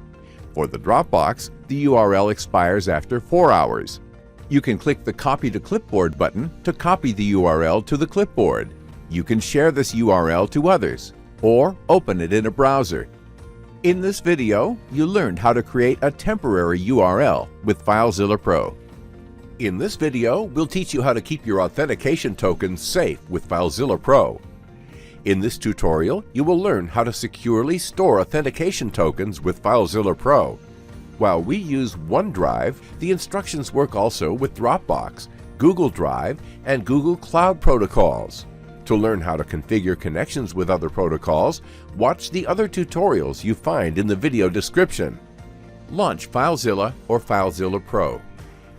For the Dropbox, the URL expires after 4 hours. You can click the Copy to Clipboard button to copy the URL to the clipboard. You can share this URL to others, or open it in a browser. In this video, you learned how to create a temporary URL with FileZilla Pro. In this video, we'll teach you how to keep your authentication tokens safe with FileZilla Pro. In this tutorial, you will learn how to securely store authentication tokens with FileZilla Pro. While we use OneDrive, the instructions work also with Dropbox, Google Drive, and Google Cloud protocols. To learn how to configure connections with other protocols, watch the other tutorials you find in the video description. Launch FileZilla or FileZilla Pro.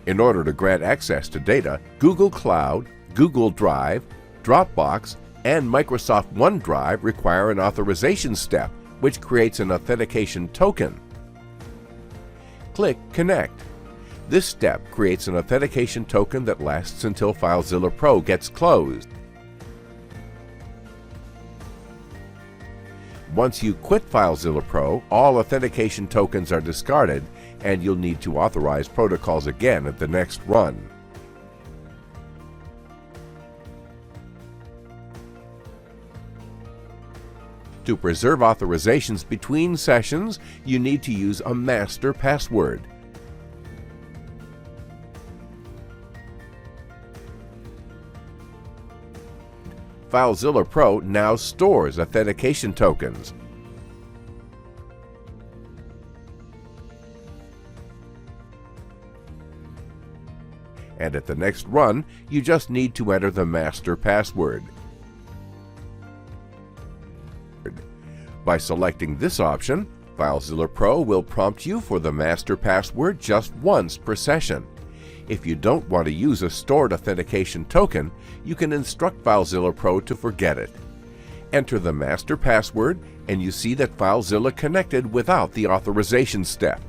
In order to grant access to data, Google Cloud, Google Drive, Dropbox, and Microsoft OneDrive require an authorization step, which creates an authentication token. Click Connect. This step creates an authentication token that lasts until FileZilla Pro gets closed. Once you quit FileZilla Pro, all authentication tokens are discarded, and you'll need to authorize protocols again at the next run. To preserve authorizations between sessions, you need to use a master password. FileZilla Pro now stores authentication tokens. And at the next run, you just need to enter the master password. By selecting this option, FileZilla Pro will prompt you for the master password just once per session. If you don't want to use a stored authentication token, you can instruct FileZilla Pro to forget it. Enter the master password, and you see that FileZilla connected without the authorization step.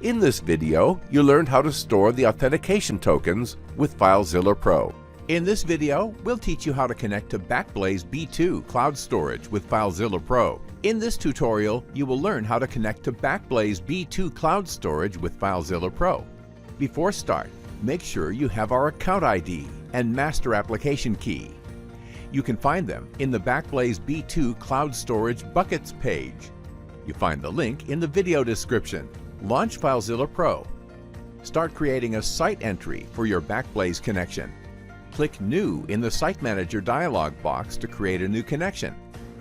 In this video, you learned how to store the authentication tokens with FileZilla Pro. In this video, we'll teach you how to connect to BackBlaze B2 Cloud Storage with FileZilla Pro. In this tutorial, you will learn how to connect to BackBlaze B2 Cloud Storage with FileZilla Pro. Before start, make sure you have our account ID and master application key. You can find them in the BackBlaze B2 Cloud Storage Buckets page. You find the link in the video description. Launch FileZilla Pro. Start creating a site entry for your BackBlaze connection. Click New in the Site Manager dialog box to create a new connection.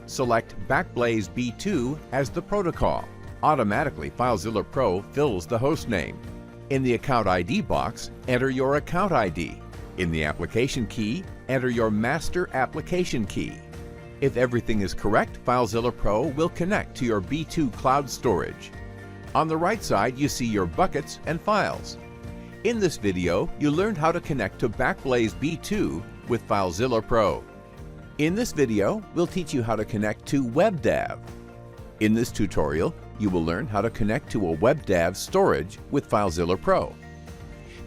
Select BackBlaze B2 as the protocol. Automatically, FileZilla Pro fills the host name. In the Account ID box, enter your account ID. In the application key, enter your master application key. If everything is correct, FileZilla Pro will connect to your B2 Cloud Storage. On the right side, you see your buckets and files. In this video, you learned how to connect to BackBlaze B2 with FileZilla Pro. In this video, we'll teach you how to connect to WebDAV. In this tutorial, you will learn how to connect to a WebDAV storage with FileZilla Pro.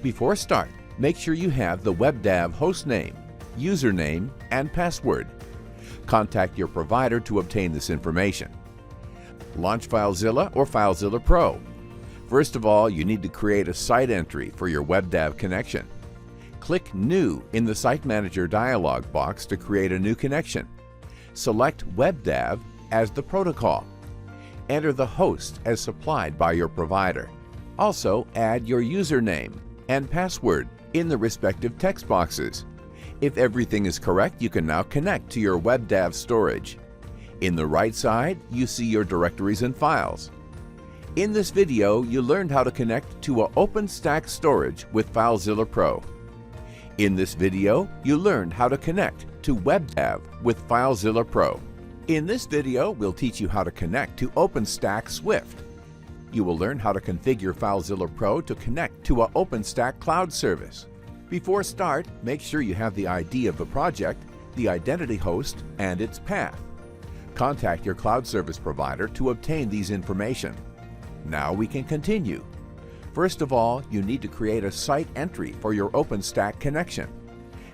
Before start, make sure you have the WebDAV hostname, username, and password. Contact your provider to obtain this information. Launch FileZilla or FileZilla Pro. First of all, you need to create a site entry for your WebDAV connection. Click New in the Site Manager dialog box to create a new connection. Select WebDAV as the protocol. Enter the host as supplied by your provider. Also, add your username and password in the respective text boxes. If everything is correct, you can now connect to your WebDAV storage. In the right side, you see your directories and files. In this video, you learned how to connect to an OpenStack Storage with FileZilla Pro. In this video, you learned how to connect to WebDAV with FileZilla Pro. In this video, we'll teach you how to connect to OpenStack Swift. You will learn how to configure FileZilla Pro to connect to an OpenStack Cloud service. Before start, make sure you have the ID of the project, the identity host, and its path. Contact your cloud service provider to obtain these information. Now we can continue. First of all, you need to create a site entry for your OpenStack connection.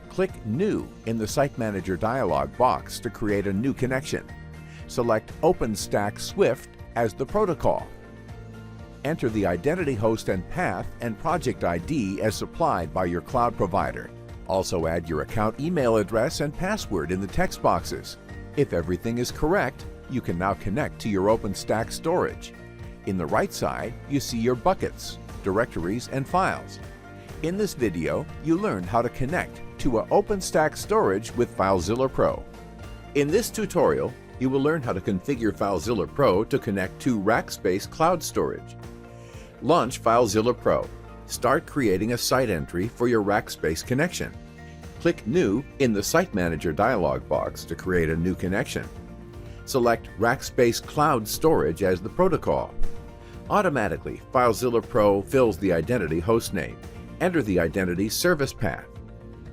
Click New in the Site Manager dialog box to create a new connection. Select OpenStack Swift as the protocol. Enter the identity host and path and project ID as supplied by your cloud provider. Also add your account email address and password in the text boxes. If everything is correct, you can now connect to your OpenStack storage. In the right side, you see your buckets, directories, and files. In this video, you learned how to connect to an OpenStack storage with FileZilla Pro. In this tutorial, you will learn how to configure FileZilla Pro to connect to Rackspace Cloud Storage. Launch FileZilla Pro. Start creating a site entry for your Rackspace connection. Click New in the Site Manager dialog box to create a new connection. Select Rackspace Cloud Storage as the protocol. Automatically, FileZilla Pro fills the identity hostname. Enter the identity service path.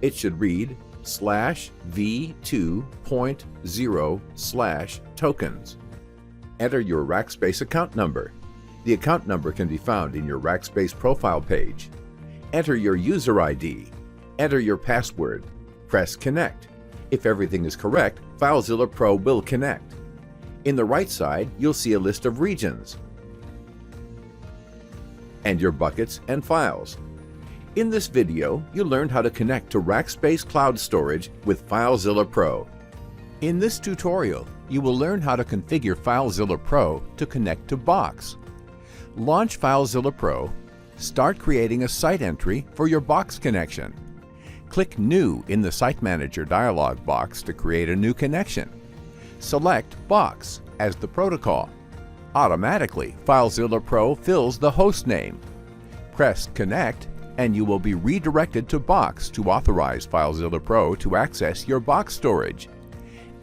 It should read /v2.0/tokens. Enter your Rackspace account number. The account number can be found in your Rackspace profile page. Enter your user ID. Enter your password. Press Connect. If everything is correct, FileZilla Pro will connect. In the right side, you'll see a list of regions and your buckets and files. In this video, you learned how to connect to Rackspace Cloud Storage with FileZilla Pro. In this tutorial, you will learn how to configure FileZilla Pro to connect to Box. Launch FileZilla Pro. Start creating a site entry for your Box connection. Click New in the Site Manager dialog box to create a new connection. Select Box as the protocol. Automatically, FileZilla Pro fills the host name. Press Connect and you will be redirected to Box to authorize FileZilla Pro to access your Box storage.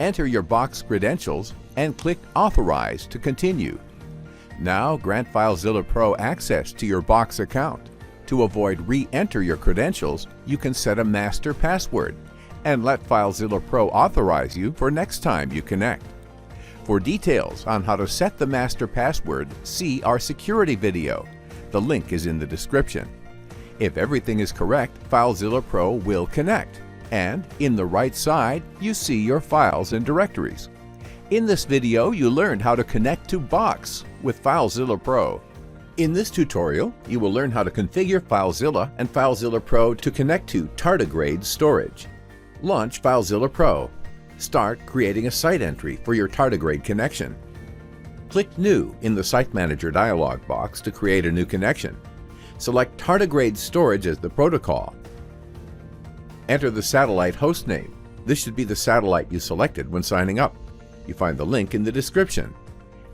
Enter your Box credentials and click Authorize to continue. Now grant FileZilla Pro access to your Box account. To avoid re-enter your credentials, you can set a master password and let FileZilla Pro authorize you for next time you connect. For details on how to set the master password, see our security video. The link is in the description. If everything is correct, FileZilla Pro will connect. And in the right side, you see your files and directories. In this video, you learned how to connect to Box with FileZilla Pro. In this tutorial, you will learn how to configure FileZilla and FileZilla Pro to connect to Tardigrade Storage. Launch FileZilla Pro. Start creating a site entry for your Tardigrade connection. Click New in the Site Manager dialog box to create a new connection. Select Tardigrade Storage as the protocol. Enter the satellite hostname. This should be the satellite you selected when signing up. You find the link in the description.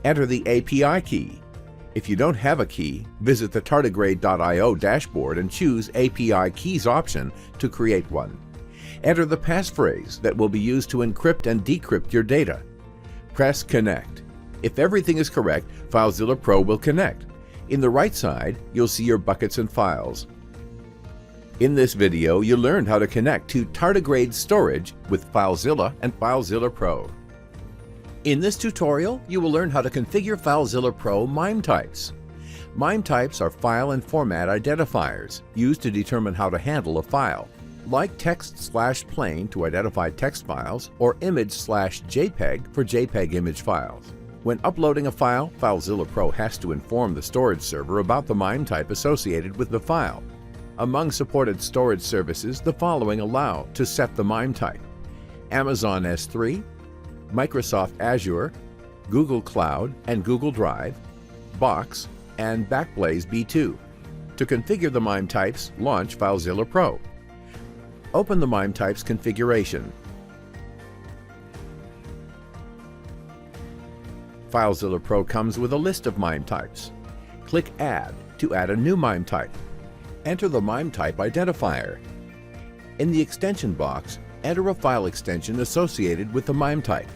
Enter the API key. If you don't have a key, visit the tardigrade.io dashboard and choose API Keys option to create one. Enter the passphrase that will be used to encrypt and decrypt your data. Press Connect. If everything is correct, FileZilla Pro will connect. In the right side, you'll see your buckets and files. In this video, you learned how to connect to Tardigrade Storage with FileZilla and FileZilla Pro. In this tutorial, you will learn how to configure FileZilla Pro MIME types. MIME types are file and format identifiers used to determine how to handle a file, like text/plain to identify text files or image/JPEG for JPEG image files. When uploading a file, FileZilla Pro has to inform the storage server about the MIME type associated with the file. Among supported storage services, the following allow to set the MIME type: Amazon S3, Microsoft Azure, Google Cloud and Google Drive, Box, and BackBlaze B2. To configure the MIME types, launch FileZilla Pro. Open the MIME types configuration. FileZilla Pro comes with a list of MIME types. Click Add to add a new MIME type. Enter the MIME type identifier. In the extension box, enter a file extension associated with the MIME type.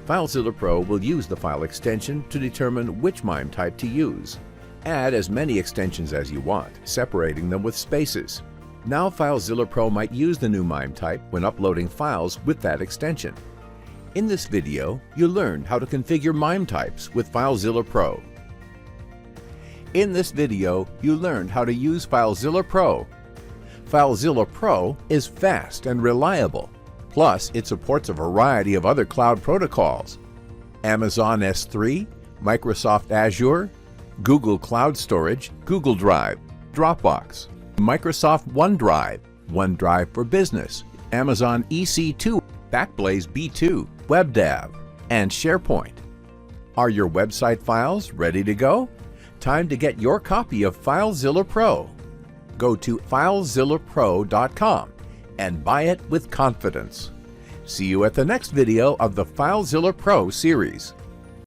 FileZilla Pro will use the file extension to determine which MIME type to use. Add as many extensions as you want, separating them with spaces. Now FileZilla Pro might use the new MIME type when uploading files with that extension. In this video, you learned how to configure MIME types with FileZilla Pro. In this video, you learned how to use FileZilla Pro. FileZilla Pro is fast and reliable. Plus, it supports a variety of other cloud protocols: Amazon S3, Microsoft Azure, Google Cloud Storage, Google Drive, Dropbox, Microsoft OneDrive, OneDrive for Business, Amazon EC2, BackBlaze B2, WebDAV, and SharePoint. Are your website files ready to go? Time to get your copy of FileZilla Pro. Go to FileZillaPro.com and buy it with confidence. See you at the next video of the FileZilla Pro series.